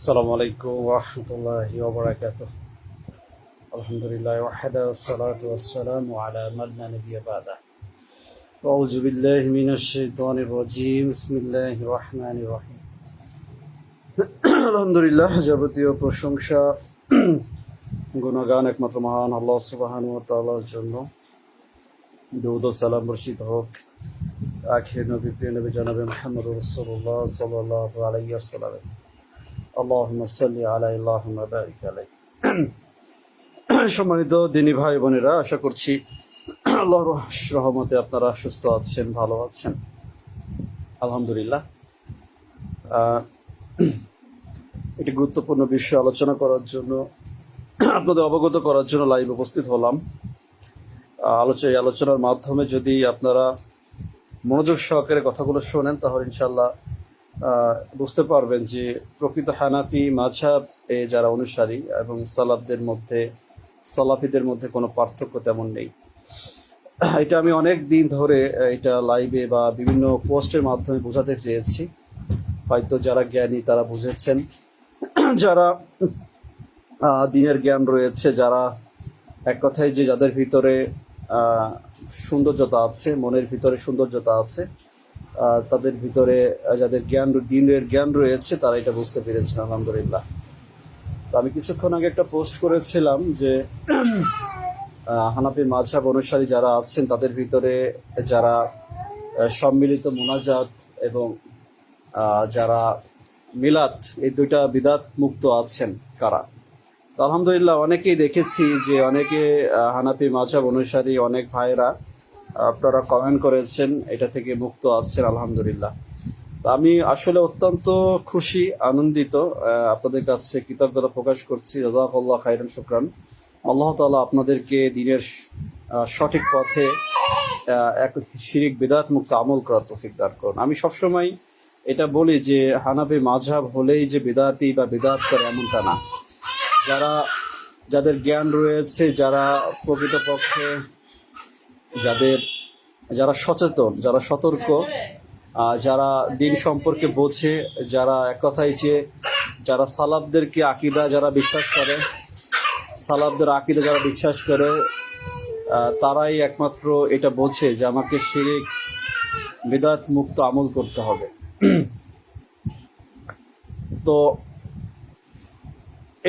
আসসালামু আলাইকুম ওয়া রাহমাতুল্লাহি ওয়া বারাকাতুহু। আলহামদুলিল্লাহ ওয়াহদা ওয়াসসালাতু ওয়াসসালামু আলা মান লা নাবিয়্যা বা'দা। আউযু বিল্লাহি মিনাশ শাইতানির রাজীম। বিসমিল্লাহির রহমানির রহিম। আলহামদুলিল্লাহ, যাবতীয় প্রশংসা গুণগান একমাত্র মহান আল্লাহ সুবহানাহু ওয়া তাআলার জন্য। দুরূদ ও সালাম বর্ষিত হোক আখির নবী প্রিয় নবী জনাবে মুহাম্মদুর রাসূলুল্লাহ সাল্লাল্লাহু আলাইহি ওয়াসাল্লাম। আল্লাহুম্মা সাল্লি আলাইহি আল্লাহুম্মা বারিক আলাইহি। সম্মানিত দিনী ভাই বোনেরা, আশা করছি আল্লাহর রহমতে আপনারা সুস্থ আছেন, ভালো আছেন, আলহামদুলিল্লাহ। একটি গুরুত্বপূর্ণ বিষয় আলোচনা করার জন্য, আপনাদের অবগত করার জন্য লাইভ উপস্থিত হলাম। এই আলোচনার মাধ্যমে যদি আপনারা মনোযোগ সহকারে কথাগুলো শোনেন, তাহলে ইনশাল্লাহ বুঝতে পারবেন যে প্রকৃত হানাফি মাযহাব এ যারা অনুসারী এবং সালাফিদের মধ্যে কোনো পার্থক্য তেমন নেই। এটা আমি অনেক দিন ধরে এটা লাইভে বা বিভিন্ন পোস্টের মাধ্যমে বোঝাতে চেয়েছি। হয়তো যারা জ্ঞানী তারা বুঝেছেন, যারা দিনের জ্ঞান রয়েছে, যারা এক কথায় যে যাদের ভিতরে সৌন্দর্যতা আছে, মনের ভিতরে সৌন্দর্যতা আছে, তাদের ভিতরে যাদের দিনের জ্ঞান রয়েছে, তারা এটা বুঝতে পেরেছেন আলহামদুলিল্লাহ। তো আমি কিছুক্ষণ আগে একটা পোস্ট করেছিলাম যে হানাফি মাযহাব অনুসারী যারা আছেন তাদের ভিতরে যারা সম্মিলিত মুনাজাত এবং যারা মিলাদ, এই দুইটা বিদাত মুক্ত আছেন কারা। তো আলহামদুলিল্লাহ অনেকেই দেখেছি যে অনেকে হানাফি মাযহাব অনুসারী অনেক ভাইরা আপনারা কমেন্ট করেছেন এটা থেকে মুক্ত আছেন আলহামদুলিল্লাহ। তো আমি আসলে অত্যন্ত খুশি, আনন্দিত, আপনাদের কাছে কৃতজ্ঞতা প্রকাশ করছি। জাযাকাল্লাহু খাইরান, শুকরান। আল্লাহ তাআলা আপনাদেরকে দিনের সঠিক পথে এক শিরিক বিদআত মুক্ত আমল করার তৌফিক দান করুন। আমি সবসময় এটা বলি যে হানাফি মাযহাব হলেই যে বিদআতি বা বিদআত করে এমনটা না। যাদের জ্ঞান রয়েছে, যারা প্রকৃতপক্ষে যারা সচেতন, যারা সতর্ক, যারা দিন সম্পর্কে বোঝে, যারা এক কথায় যে যারা সালাফদেরকে আকীদা যারা বিশ্বাস করে, সালাফদের আকীদা যারা বিশ্বাস করে, তারাই একমাত্র এটা বোঝে যে আমাকে শিরিক বিদআত মুক্ত আমল করতে হবে। তো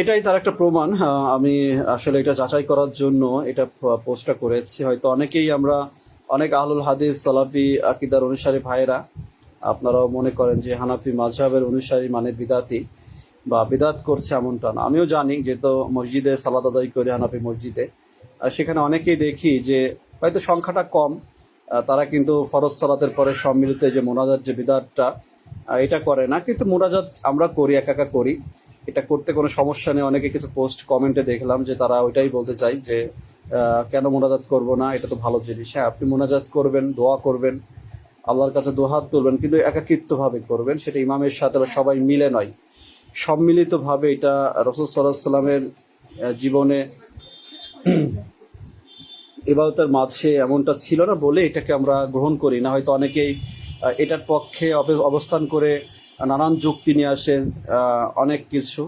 এটাই তার একটা প্রমাণ। আমি আসলে এটা যাচাই করার জন্য এটা পোস্টটা করেছি। হয়তো অনেক আহলুল হাদিস সালাফি আকীদার অনুসারী ভাইরা আপনারাও মনে করেন যে হানাফি মাযহাবের অনুসারী মানে বিদআতি বা বিদআত করছে, এমনটা না। আমিও জানি, যেহেতু মসজিদে সালাত আদায় করে হানাফি মসজিদে, সেখানে অনেকেই দেখি যে হয়তো সংখ্যাটা কম, তারা কিন্তু ফরজ সালাতের পরে সম্মিলিত যে মোনাজাত যে বিদআতটা এটা করে না, কিন্তু মোনাজাত আমরা করি, একা করি, এটা করতে কোনো সমস্যা নেই। অনেকে কিছু পোস্ট কমেন্টে দেখলাম যে তারা ওইটাই বলতে চাই যে কেন মোনাজাত করব না, এটা তো ভালো জিনিস। হ্যাঁ, আপনি মোনাজাত করবেন, দোয়া করবেন, আল্লাহর কাছে দোহাত তুলবেন, কিন্তু একাকিত্বভাবে করবেন, সেটা ইমামের সাথে সবাই মিলে নয়, সম্মিলিতভাবে। এটা রাসূল সাল্লাল্লাহু আলাইহি ওয়াসাল্লামের জীবনে ইবাদতের মাঝে এমনটা ছিল না বলে এটাকে আমরা গ্রহণ করি না। হয়তো অনেকেই এটার পক্ষে অবস্থান করে নানান যুক্তি নিয়ে আসেন, অনেক কিছু,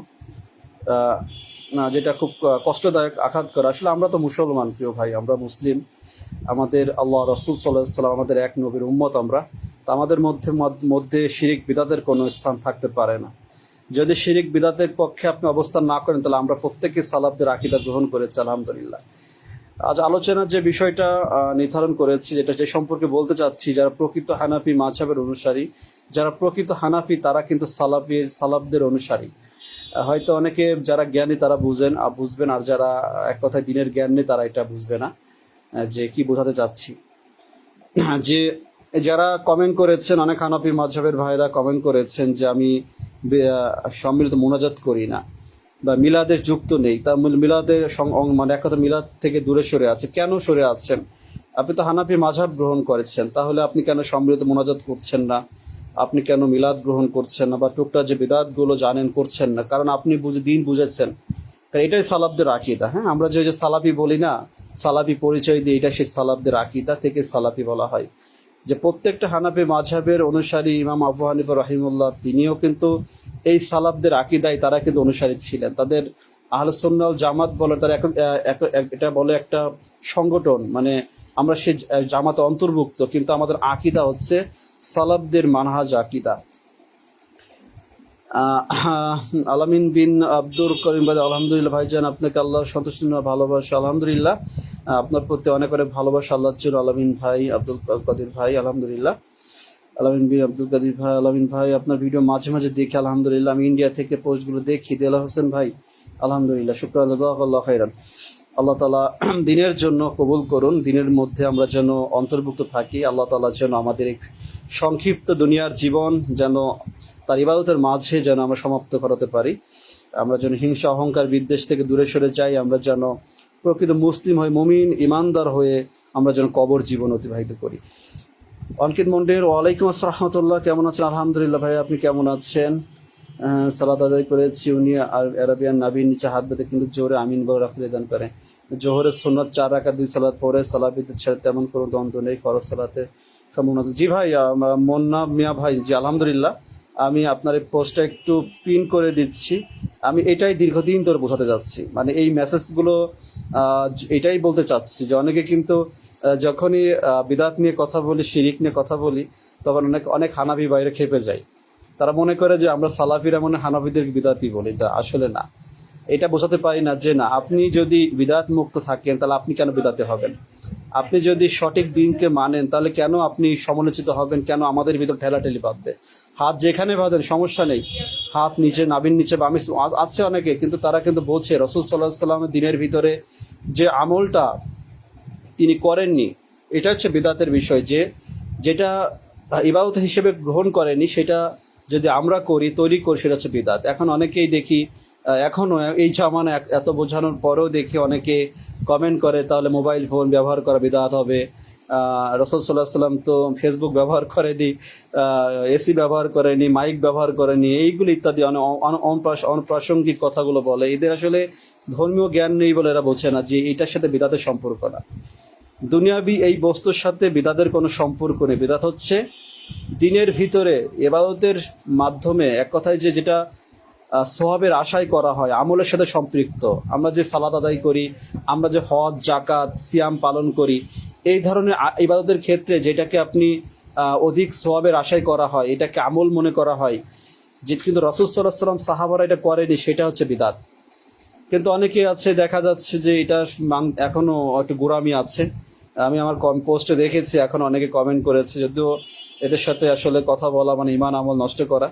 যেটা খুব কষ্টদায়ক, আঘাত করা। আসলে আমরা তো মুসলমান, প্রিয় ভাই, আমরা মুসলিম, আমাদের আল্লাহ রাসূল সাল্লাল্লাহু আলাইহি ওয়াসাল্লাম আমাদের এক নবীর উম্মত আমরা। তো আমাদের মধ্যে শিরিক বিদআতের কোনো স্থান থাকতে পারে না। যদি শিরিক বিদআতের পক্ষে আপনি অবস্থান না করেন, তাহলে আমরা প্রত্যেকে সালাফদের আকীদা গ্রহণ করেছি আলহামদুলিল্লাহ। আজ আলোচনার যে বিষয়টা নির্ধারণ করেছি, যেটা যে সম্পর্কে বলতে চাচ্ছি, যারা প্রকৃত হানাফি মাযহাবের অনুসারী, যারা প্রকৃত হানাফি তারা কিন্তু সালাফদের অনুসারী। হয়তো অনেকে যারা জ্ঞানী তারা বুঝবেন, আর যারা এক কথায় দিনের জ্ঞান নেই তারা এটা বুঝবে না যে কি বোঝাতে চাচ্ছি। যে যারা কমেন্ট করেছেন, অনেক হানাফি মাযহাবের ভাইরা কমেন্ট করেছেন যে আমি সম্মিলিত মোনাজাত করি না বা মিলাদের যুক্ত নেই, তা মিলাদের মানে এক কথা মিলাদ থেকে দূরে সরে আছে। কেন সরে আছেন? আপনি তো হানাফি মাযহাব গ্রহণ করেছেন, তাহলে আপনি কেন সম্মিলিত মোনাজাত করছেন না? আপনি কেন মিলাদ গ্রহণ করছেন না, বা টুকটাক যে বিদাত গুলো জানেন করছেন না? কারণ আপনি দিন বুঝেছেন। কারণ এটাই সালাফদের আকীদা। হ্যাঁ, আমরা যে সালাফি বলি না, সালাফি পরিচয় দিয়ে, এটা সেই সালাফদের আকীদা থেকে সালাফি বলা হয়। যে প্রত্যেকটা হানাফি মাযহাবের অনুসারী ইমাম আবু হানিফা রাহিমাহুল্লাহ তিনিও কিন্তু এই সালাফদের আকীদায় তারা কিন্তু অনুসারী ছিলেন। তাদের আহলুস সুন্নাহ ওয়াল জামাত বলে, তারা এখন এটা বলে একটা সংগঠন, মানে আমরা সেই জামাতে অন্তর্ভুক্ত, কিন্তু আমাদের আকীদা হচ্ছে সালাফদের মানহাজ আকীদা। আলামিন বিন আব্দুল করিম ভাই, আলহামদুলিল্লাহ ভাইজান, আপনাকে আল্লাহ সন্তুষ্টি ভালোবাসা, আলহামদুলিল্লাহ আপনার প্রতি অনেক অনেক ভালোবাসা আল্লাহর জন্য। আলামিন ভাই, আব্দুল কাদির ভাই, আলহামদুলিল্লাহ। আলামিন বিন আব্দুল কাদির ভাই, আলামিন ভাই আপনার ভিডিও মাঝে মাঝে দেখি, আলহামদুলিল্লাহ। আমি ইন্ডিয়া থেকে পোস্টগুলো দেখি। দেলা হোসেন ভাই, আলহামদুলিল্লাহ, শুকরান, জাযাকাল্লাহু খাইরান। আল্লাহ তাআলা দিনের জন্য কবুল করুন, দিনের মধ্যে আমরা যেন অন্তর্ভুক্ত থাকি। আল্লাহ তাআলা যেন আমাদের এই সংক্ষিপ্ত দুনিয়ার জীবন যেন তার ইবাদতের মাঝে যেন আমরা সমাপ্ত করাতে পারি। আমরা যেন হিংসা অহংকার বিদ্বেষ থেকে দূরে সরে যাই। আমরা যেন প্রকৃত মুসলিম হয়ে, মুমিন ইমানদার হয়ে আমরা যেন কবর জীবন অতিবাহিত করি। অঙ্কিত মন্ডের, ওয়ালাইকুম আসসালাম রাহমাতুল্লাহ, কেমন আছেন? আলহামদুলিল্লাহ ভাই, আপনি কেমন আছেন? সালাত আদায় করেছি। উনি আরাবিয়ান নাবির নিচে হাত বেঁধে কিন্তু জোরে আমিন বলে রাফিলে দান করেন। জোহরের সুন্নাত 4 রাকাত 2 সালাত পরে সালাফিদের সাথে তেমন কোনো দ্বন্দ্ব নেই, ফরজ সালাতে সম্পূর্ণ। জি ভাই, মন্না মিয়া ভাই, জি আলহামদুলিল্লাহ। আমি আপনার এই পোস্টটা একটু পিন করে দিচ্ছি। আমি এটাই দীর্ঘদিন ধরে বোঝাতে যাচ্ছি, মানে এই মেসেজগুলো এটাই বলতে চাচ্ছি যে অনেকে কিন্তু যখনই বিদাত নিয়ে কথা বলি, শিরিক নিয়ে কথা বলি, তখন অনেক হানাফি বাইরে খেপে যায়। তারা মনে করে যে আমরা সালাফিরা মনে হানাফিদের বিদাতি বলি, এটা আসলে না। এটা বোঝাতে পারি না যে না, আপনি যদি বিদাত মুক্ত থাকেন তাহলে আপনি কেন বিদাতে হবেন? আপনি যদি সঠিক দিনকে মানেন তাহলে কেন আপনি সমালোচিত হবেন? কেন আমাদের ভিতর ঠেলাঠেলি বাঁধবে? হাত যেখানে বাঁধেন সমস্যা নেই, হাত নিচে, নাভির নিচে, বামে আছে অনেকে, কিন্তু তারা কিন্তু বলছে রাসূল সাল্লাল্লাহু আলাইহি সাল্লামের দিনের ভিতরে যে আমলটা তিনি করেননি, এটা হচ্ছে বিদাতের বিষয়। যেটা ইবাদত হিসেবে গ্রহণ করেনি, সেটা যদি আমরা তৈরি করি, সেটা হচ্ছে বিদাত। এখন অনেকেই দেখি, এখনো এই জামানা এত বোঝানোর পরেও দেখি অনেকে কমেন্ট করে তাহলে মোবাইল ফোন ব্যবহার করা বিদাত হবে। রাসূল সাল্লাল্লাহু আলাইহি সাল্লাম তো ফেসবুক ব্যবহার করেনি, এসি ব্যবহার করেনি, মাইক ব্যবহার করেনি, এইগুলো ইত্যাদি অপ্রাসঙ্গিক কথাগুলো বলে। এদের আসলে ধর্মীয় জ্ঞান নেই বলে এরা বোঝে না যে এটার সাথে বিদাতের সম্পর্ক না। দুনিয়াবি এই বস্তুর সাথে বিদাতের কোনো সম্পর্ক নেই। বিদাত হচ্ছে দিনের ভিতরে ইবাদতের মাধ্যমে, এক কথায় যেটা সওয়াবের আশায় করা হয়, আমলের সাথে সম্পৃক্ত। আমরা যে সালাত আদায় করি, আমরা যে হজ, জাকাত, সিয়াম পালন করি, এই ধরনের ইবাদতের ক্ষেত্রে যেটাকে আপনি অধিক সওয়াবের আশায় করা হয়, এটাকে আমল মনে করা হয়, যে কিন্তু রাসূল সাল্লাল্লাহু আলাইহি ওয়াসাল্লাম সাহাবারা এটা করেনি, সেটা হচ্ছে বিদাত। কিন্তু অনেকে আছে, দেখা যাচ্ছে যে এটা এখনো একটু গোঁড়ামি আছে। আমি আমার পোস্টে দেখেছি, এখন অনেকে কমেন্ট করেছে, যদিও এদের সাথে আসলে কথা বলা মানে ইমান আমল নষ্ট করা।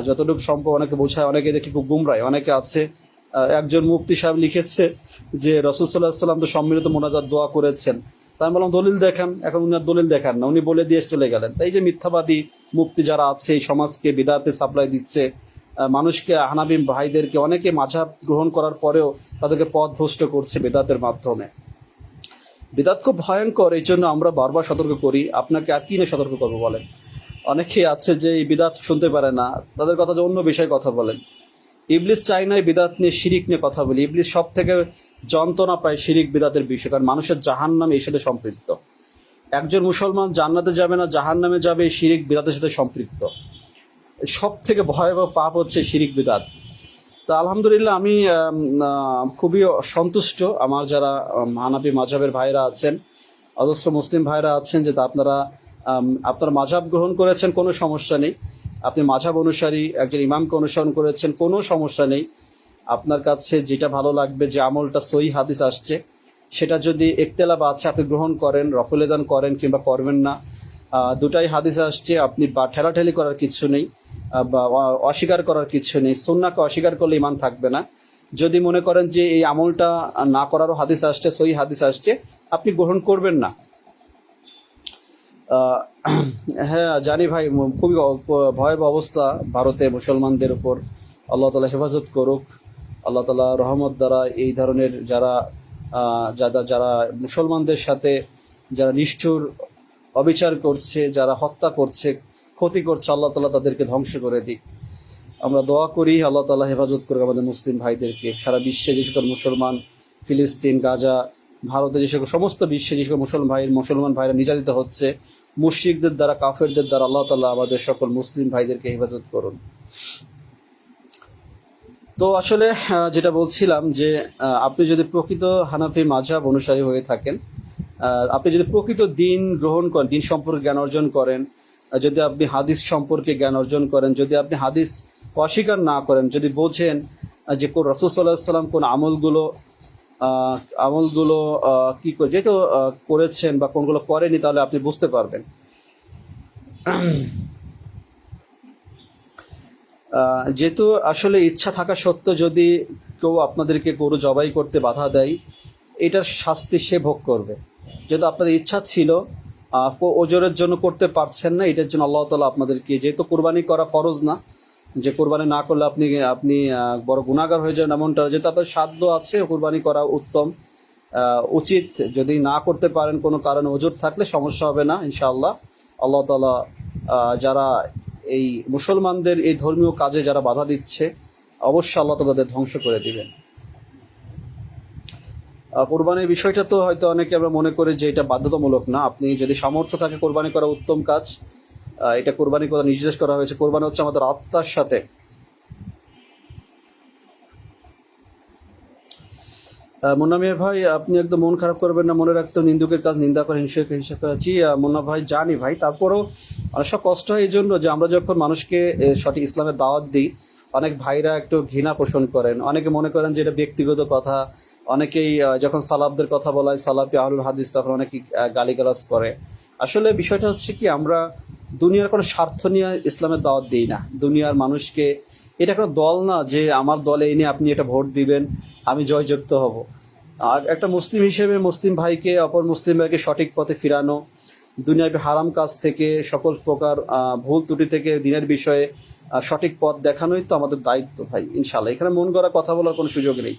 যতটুকু সম্ভব অনেকে বোঝায়, অনেকে দেখি খুব গুমরায়। অনেকে আছে, একজন মুফতি সাহেব লিখেছে যে রাসূল সাল্লাল্লাহু আলাইহি ওয়াসাল্লাম তো সম্মিলিত মোনাজাত দোয়া করেছেন। তাই আমি বললাম দলিল দেখান। এখন উনি দলিল দেখান না, উনি বলে দিয়ে চলে গেলেন। তাই যে মিথ্যাবাদী মুফতি যারা আছে, এই সমাজকে বিদাতে সাপ্লাই দিচ্ছে, মানুষকে, হানাবি ভাইদেরকে অনেকে মাযহাব গ্রহণ করার পরেও তাদেরকে পথভ্রষ্ট করছে বিদাতের মাধ্যমে। বিদাত খুব ভয়ঙ্কর, এই জন্য আমরা বারবার সতর্ক করি। আপনাকে আর কি নিয়ে সতর্ক করবো বলেন? অনেকেই আছে যে এই বিদাত শুনতে পারে না, তাদের কথা যে অন্য বিষয়ে কথা বলেন। ইবলিস চাই না বিদাত নিয়ে, শিরিক নিয়ে কথা বলি। ইবলিস সব থেকে যন্ত্রণা পায় শিরিক বিদাতের বিষয়, কারণ মানুষের জাহান্নাম এর সাথে সম্পৃক্ত। একজন মুসলমান জান্নাতে যাবে না, জাহান্নামে যাবে এই শিরিক বিদাতের সাথে সম্পৃক্ত। সব থেকে ভয়াবহ পাপ হচ্ছে শিরিক বিদাত। তো আলহামদুলিল্লাহ, আমি খুবই সন্তুষ্ট। আমার যারা হানাফি মাযহাবের ভাইরা আছেন, অজস্র মুসলিম ভাইরা আছেন, যে আপনার মাযহাব গ্রহণ করেছেন, কোনো সমস্যা নেই। আপনি মাযহাব অনুসারী একজন ইমামকে অনুসরণ করেছেন, কোনো সমস্যা নেই। আপনার কাছে যেটা ভালো লাগবে, যে আমলটা সহিহ হাদিস আসছে, সেটা যদি একতেলাপ আছে আপনি গ্রহণ করেন, রফলেদান করেন কিংবা করবেন না, দুটাই হাদিসে আসছে। আপনি বা ঠেলাঠেলি করার কিছু নেই, বা অস্বীকার করার কিছু নেই। সুন্নাহকে অস্বীকার করলে ইমান থাকবে না। যদি মনে করেন যে এই আমলটা না করারও হাদিস আসছে, সহি হাদিস আসছে, আপনি গ্রহণ করবেন না। আহ, হ্যাঁ জানি ভাই, খুবই ভয়াবহ অবস্থা ভারতে মুসলমানদের উপর। আল্লাহ তালা হেফাজত করুক। আল্লাহ তালা রহমত দ্বারা এই ধরনের যারা যারা যারা মুসলমানদের সাথে যারা নিষ্ঠুর অবিচার করছে, যারা হত্যা করছে, ক্ষতি করছে, আল্লাহ তালা তাদেরকে ধ্বংস করে দিক। আমরা দোয়া করি আল্লাহ তালা হেফাজত করুক আমাদের মুসলিম ভাইদেরকে। সারা বিশ্বে যে সকল মুসলমান, ফিলিস্তিন, গাজা, ভারতে যে সকল সমস্ত বিশ্বে যে সকল মুসলমান ভাইরা নির্যাতিত হচ্ছে মুশরিকদের দ্বারা, কাফেরদের দ্বারা, আল্লাহ তাআলা আমাদের সকল মুসলিম ভাইদেরকে হেফাজত করুন। তো আসলে যেটা বলছিলাম যে আপনি যদি প্রকৃত হানাফি মাযহাব অনুসারী হয়ে থাকেন, আপনি যদি প্রকৃত দিন গ্রহণ করেন, দিন সম্পর্কে জ্ঞান অর্জন করেন, যদি আপনি হাদিস সম্পর্কে জ্ঞান অর্জন করেন, যদি আপনি হাদিস অস্বীকার না করেন, যদি বোঝেন যে কোন রাসূল সাল্লাল্লাহু আলাইহি ওয়াসাল্লাম কোন আমলগুলো কি করে যেহেতু করেছেন বা কোনগুলো করেনি, তাহলে আপনি বুঝতে পারবেন। যেহেতু আসলে ইচ্ছা থাকা সত্ত্বেও যদি কেউ আপনাদেরকে গরু জবাই করতে বাধা দেয়, এটার শাস্তি সে ভোগ করবে। যেহেতু আপনাদের ইচ্ছা ছিল, ওজোরের জন্য করতে পারছেন না, এটার জন্য আল্লাহ তাআলা আপনাদেরকে, যেহেতু কোরবানি করা ফরজ না, যে কোরবানি না করলে আপনি আপনি বড় গুনাহগার হয়ে যান এমনটা, যেহেতু আপনার সাধ্য আছে কোরবানি করা উত্তম, উচিত। যদি না করতে পারেন কোনো কারণে, ওজোর থাকলে সমস্যা হবে না ইনশাআল্লাহ। আল্লাহ তাআলা যারা এই মুসলমানদের এই ধর্মীয় কাজে যারা বাধা দিচ্ছে, অবশ্যই আল্লাহ তাআলা তাদের ধ্বংস করে দিবেন। কোরবানির বিষয়টা তো হয়তো অনেকে আমরা মনে করি যে এটা বাধ্যতামূলক না। আপনি যদি সামর্থ্য থাকে কোরবানি করা উত্তম কাজ। এটা কোরবানি করা নির্দেশ করা হয়েছে। কোরবানি হচ্ছে আমাদের আত্মার সাথে। মুন্না মিয়া ভাই, আপনি একদম মন খারাপ করবেন না। মনে রাখতে নিন্দুকের কাজ নিন্দা করে, হিংসাকে হিংসা করা। জি মুন্না ভাই, জানি ভাই। তারপরেও অনেক সব কষ্ট হয় এই জন্য যে আমরা যখন মানুষকে সঠিক ইসলামের দাওয়াত দিই, অনেক ভাইরা একটু ঘৃণা পোষণ করেন, অনেকে মনে করেন যে এটা ব্যক্তিগত কথা। অনেকেই যখন সালাফদের কথা বলা হয়, সালাফি আহলুল হাদিস, তখন অনেকেই গালিগালাজ করে। আসলে বিষয়টা হচ্ছে কি, আমরা দুনিয়ার কোনো স্বার্থ নিয়ে ইসলামের দাওয়াত দিই না। দুনিয়ার মানুষকে, এটা কোনো দল না যে আমার দলে এনে আপনি এটা ভোট দিবেন, আমি জয়যুক্ত হব। আর একটা মুসলিম হিসেবে মুসলিম ভাইকে, অপর মুসলিম ভাইকে সঠিক পথে ফিরানো, দুনিয়ার হারাম কাজ থেকে, সকল প্রকার ভুল ত্রুটি থেকে দিনের বিষয়ে সঠিক পথ দেখানোই তো আমাদের দায়িত্ব ভাই। ইনশাল্লাহ এখানে মন গড়া কথা বলার কোনো সুযোগ নেই।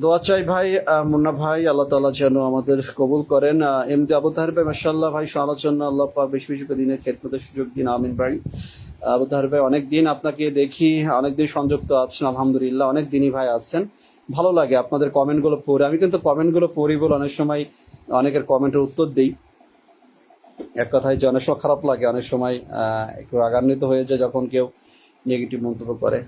দোয়া চাই ভাই মুন্না ভাই, আল্লাহ তাআলা যেন আমাদের কবুল করেন। এমনি আবু তাহের ভাই, মাশাআল্লাহ ভাই, আলোচনা আল্লাহ পাক বেশি বেশি করে দিনের খেদমতের সুযোগ দিন, আমিন ভাই। আবু তাহের ভাই, অনেকদিন আপনাকে দেখি, অনেকদিন সংযুক্ত আছেন, আলহামদুলিল্লাহ, অনেক দিনই ভাই আছেন। ভালো লাগে আপনাদের কমেন্টগুলো পড়ে। আমি কিন্তু কমেন্টগুলো পড়ি বলে অনেক সময় অনেকের কমেন্টের উত্তর দিই। এক কথায় যে অনেক সময় খারাপ লাগে, অনেক সময় একটু রাগান্বিত হয়ে যায় যখন কেউ নেগেটিভ মন্তব্য করে।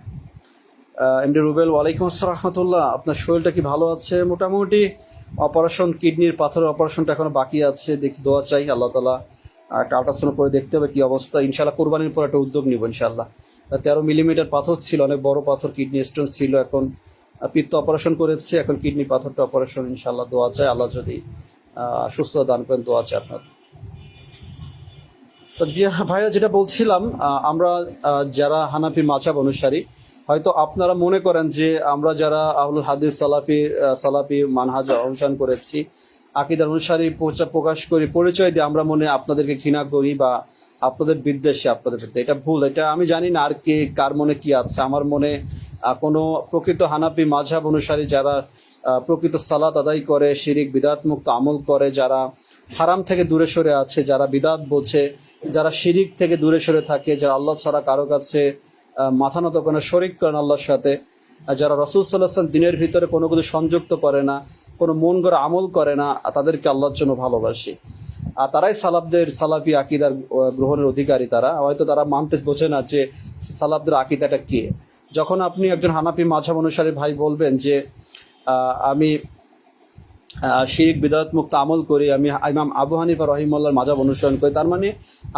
এমডি রুবেল, ওয়ালাইকুম আসসালাম রহমতুল্লাহ। আপনার শরীরটা কি ভালো আছে? মোটামুটি। অপারেশন, কিডনির পাথরের অপারেশনটা এখনো বাকি আছে, দেখি, দোয়া চাই। আল্লাহ তাআলা একটা আল্ট্রাসাউন্ড করে দেখতে হবে কি অবস্থা। ইনশাআল্লাহ কোরবানির পর একটা উদ্যোগ নিব ইনশাআল্লাহ। 13 মিলিমিটার পাথর ছিল, অনেক বড় পাথর, কিডনি স্টোন ছিল। এখন পিত্ত অপারেশন করেছে, এখন কিডনি পাথরটা অপারেশন। ইনশাআল্লাহ দোয়া চাই, আল্লাহ যদি সুস্থতা দান করেন, দোয়া চাই আপনার। তো ভাইয়া, যেটা বলছিলাম, আমরা যারা হানাফি মাযহাব অনুসারী, হয়তো আপনারা মনে করেন যে আমরা যারা আহলুল হাদিস সালাফি মানহাজ অনুসরণ করেছি, আকীদার অনুসারী প্রকাশ করি, পরিচয় দিয়ে আমরা মনে আপনাদেরকে ঘৃণা করি বা আপনাদের বিদ্বেষী, আপনাদের বিরুদ্ধে। এটা ভুল। এটা আমি জানি না আর কে কার মনে কি আছে। আমার মনে কোনো প্রকৃত হানাফি মাযহাব অনুসারী যারা প্রকৃত সালাত আদায় করে, শিরিক বিদআত মুক্ত আমল করে, যারা হারাম থেকে দূরে সরে আছে, যারা বিদআত বোঝে, যারা শিরিক থেকে দূরে সরে থাকে, যারা আল্লাহ ছাড়া কারো কাছে মাথা নত করে, শরিক করেন আল্লাহর সাথে, যারা রাসূল সাল্লাল্লাহু আলাইহি ওয়াসাল্লাম দিনের ভিতরে কোনো কিছু সংযুক্ত করে না, কোনো মন গড়া আমল করে না, তাদেরকে আল্লাহর জন্য ভালোবাসি। আর তারাই সালাফি আকীদার গ্রহণের অধিকারী। তারা হয়তো তারা মানতে বোঝে না যে সালাফদের আকীদাটা কি। যখন আপনি একজন হানাফি মাযহাব অনুসারী ভাই বলবেন যে আমি শিরিক বিদআত মুক্ত আমল করি, আমি ইমাম আবু হানিফা রাহিমাহুল্লাহর মাযহাব অনুসরণ করি, তার মানে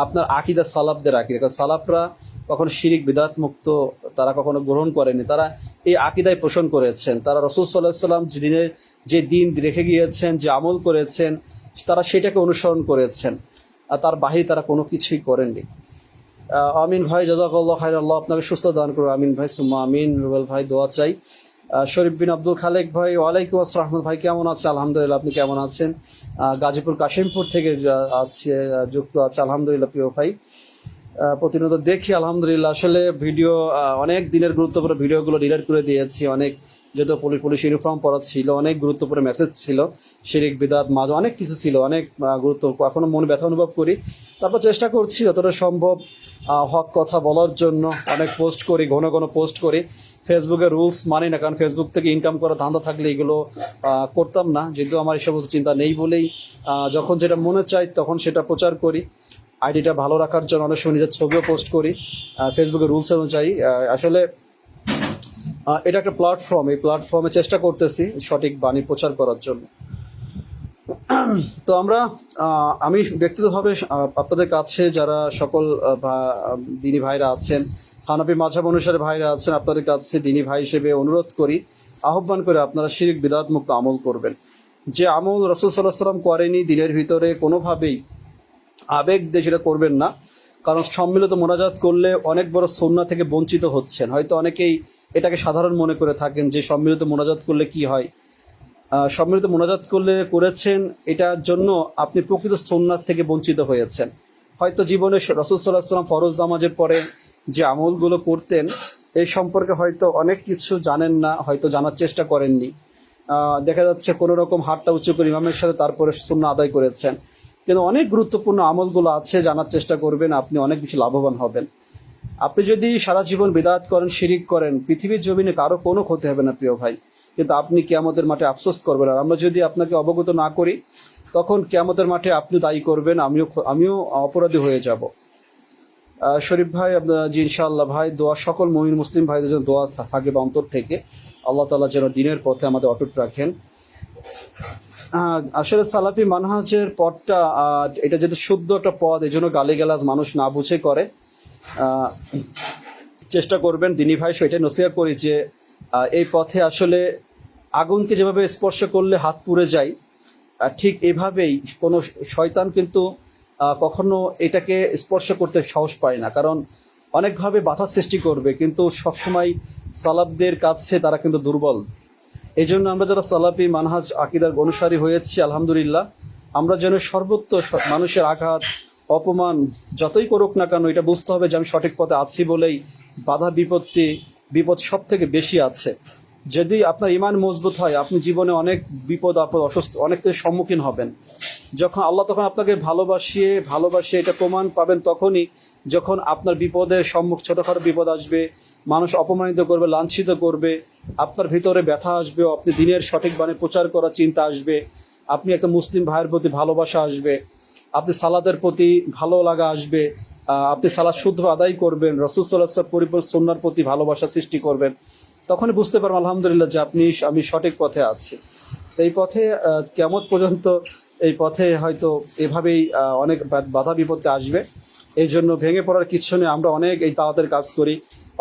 আপনার আকীদা সালাফদের আকীদা। কারণ সালাফরা কখনো শিরিক বিদআত মুক্ত তারা কখনো গ্রহণ করেনি, তারা এই আকীদায় পোষণ করেছেন। তারা রাসূল সাল্লাল্লাহু আলাইহি ওয়াসাল্লাম যে দিন রেখে গিয়েছেন, যে আমল করেছেন, তারা সেটাকে অনুসরণ করেছেন, আর তার বাহিরে তারা কোনো কিছুই করেননি। আমিন ভাই, জাযাকাল্লাহ খাইর, আল্লাহ আপনাকে সুস্থ দান করুন। আমিন ভাই, সুম্মা আমিন। রুবেল ভাই দোয়া চাই। শরীফ বিন আব্দুল খালেক ভাই, ওয়ালাইকুম আসসালাম ভাই, কেমন আছে? আলহামদুলিল্লাহ, আপনি কেমন আছেন? গাজীপুর কাশিমপুর থেকে আছে, যুক্ত আছে। আলহামদুলিল্লাহ প্রিয় ভাই, প্রতিনিয়ত দেখি আলহামদুলিল্লাহ। আসলে ভিডিও অনেক দিনের গুরুত্বপূর্ণ ভিডিওগুলো ডিলিট করে দিয়েছি। অনেক, যেহেতু পুলিশ ইউনিফর্ম পরা ছিল, অনেক গুরুত্বপূর্ণ মেসেজ ছিল, শিরিক বিদআত মাঝ অনেক কিছু ছিল, অনেক গুরুত্ব, এখনো মনে ব্যথা অনুভব করি। তারপর চেষ্টা করছি যতটা সম্ভব হক কথা বলার জন্য। অনেক পোস্ট করি, ঘন ঘন পোস্ট করি। ফেসবুকের রুলস মানি না, কারণ ফেসবুক থেকে ইনকাম করার ধান্দা থাকলে এগুলো করতাম না, যেহেতু আমার এই সমস্ত চিন্তা নেই বলেই যখন যেটা মনে চাই তখন সেটা প্রচার করি। আইডিটা ভালো রাখার জন্য অনেক সময় নিজের ছবিও পোস্ট করি ফেসবুকের রুলস অনুযায়ী। আসলে এটা একটা প্ল্যাটফর্ম, এই প্ল্যাটফর্মে চেষ্টা করতেছি সঠিক বাণী প্রচার করার জন্য। তো আমি ব্যক্তিগতভাবে আপনাদের কাছে যারা সকল দিনী ভাইরা আছেন, হানাফি মাযহাব অনুসারে ভাইরা আছেন, আপনাদের কাছে দিনী ভাই হিসেবে অনুরোধ করি, আহ্বান করে আপনারা শিরক বিদআত মুক্ত আমল করবেন। যে আমল রাসূল সাল্লাল্লাহু আলাইহি ওয়াসাল্লাম করেনি, দিনের ভিতরে কোনোভাবেই আবেগ দিয়ে সেটা করবেন না। কারণ সম্মিলিত মোনাজাত করলে অনেক বড় সুন্নাহ থেকে বঞ্চিত হচ্ছেন। হয়তো অনেকেই এটাকে সাধারণ মনে করে থাকেন যে সম্মিলিত মোনাজাত করলে কি হয়। সম্মিলিত মোনাজাত করেছেন, এটার জন্য আপনি প্রকৃত সুন্নাত থেকে বঞ্চিত হয়েছেন। হয়তো জীবনে রাসূল সাল্লাল্লাহু আলাইহি ওয়াসাল্লাম ফরজ নামাজের পরে যে আমলগুলো করতেন এই সম্পর্কে হয়তো অনেক কিছু জানেন না, হয়তো জানার চেষ্টা করেননি। দেখা যাচ্ছে কোনো রকম হাতটা উঁচু করে ইমামের সাথে তারপরে সুন্নাহ আদায় করেছেন। কিন্তু অনেক গুরুত্বপূর্ণ আমলগুলো আছে, জানার চেষ্টা করবেন, আপনি অনেক বেশি লাভবান হবেন। আপনি যদি সারা জীবন বিদআত করেন, শিরিক করেন, পৃথিবীর জমিনে কারো কোনো ক্ষতি হবে না প্রিয় ভাই, কিন্তু আপনি কিয়ামতের মাঠে আফসোস করবেন। আর আমরা যদি আপনাকে অবগত না করি, তখন কিয়ামতের মাঠে আপনি দায়ী করবেন, আমিও অপরাধী হয়ে যাব। শরীফ ভাই, জি ইনশাআল্লাহ ভাই, দোয়া সকল মুমিন মুসলিম ভাইদের জন্য দোয়া থাকে বা অন্তর থেকে, আল্লাহ তাআলা যেন দিনের পথে আমাদের অটুট রাখেন। আসলে সালাফি মানহাজের পথটা, এটা যেহেতু শুদ্ধ একটা পথ, এই জন্য গালিগালাজ মানুষ না বুঝে করে। চেষ্টা করবেন দিনী ভাই, সেটাই নসিহত করি যে এই পথে আসলে আগুনকে যেভাবে স্পর্শ করলে হাত পুড়ে যায়, ঠিক এভাবেই কোনো শয়তান কিন্তু কখনো এটাকে স্পর্শ করতে সাহস পায় না, কারণ অনেকভাবে বাধা সৃষ্টি করবে, কিন্তু সবসময় সালাফদের কাছে তারা কিন্তু দুর্বল। এই জন্য আমরা যারা সালাফি মানহাজ আকিদার অনুসারী হয়েছি, আলহামদুলিল্লাহ, আমরা যেন সর্বত্র মানুষের আঘাত অপমান যতই করুক না কেন, এটা বুঝতে হবে যে আমি সঠিক পথে আছি বলেই বাধা বিপদ সব থেকে বেশি আছে। যদি আপনার ইমান মজবুত হয়, আপনি জীবনে অনেক বিপদ আপদ অসুস্থ অনেক কিছুর সম্মুখীন হবেন। যখন আল্লাহ তখন আপনাকে ভালোবাসিয়ে এটা প্রমাণ পাবেন তখনই, যখন আপনার বিপদের ছোটখাটো বিপদ আসবে, মানুষ অপমানিত করবে, লাঞ্ছিত করবে, আপনার ভিতরে ব্যথা আসবে, আপনি দিনের সঠিক বাণী প্রচার করার চিন্তা আসবে, আপনি একটা মুসলিম ভাইয়ের প্রতি ভালোবাসা আসবে, আপনি সালাদের প্রতি ভালো লাগা আসবে, আপনি সালাদ শুদ্ধ আদায় করবেন, রাসূল সাল্লাল্লাহু আলাইহি ওয়াসাল্লাম পরিপূর্ণ সুন্নাহর প্রতি ভালোবাসা সৃষ্টি করবেন। তখনই বুঝতে পারবেন আলহামদুলিল্লাহ যে আমি সঠিক পথে আছি। এই পথে কিয়ামত পর্যন্ত এই পথে হয়তো এভাবেই অনেক বাধা বিপত্তি আসবে। এই জন্য ভেঙে পড়ার কিছু নেই। আমরা অনেক এই দাওয়াতের কাজ করি,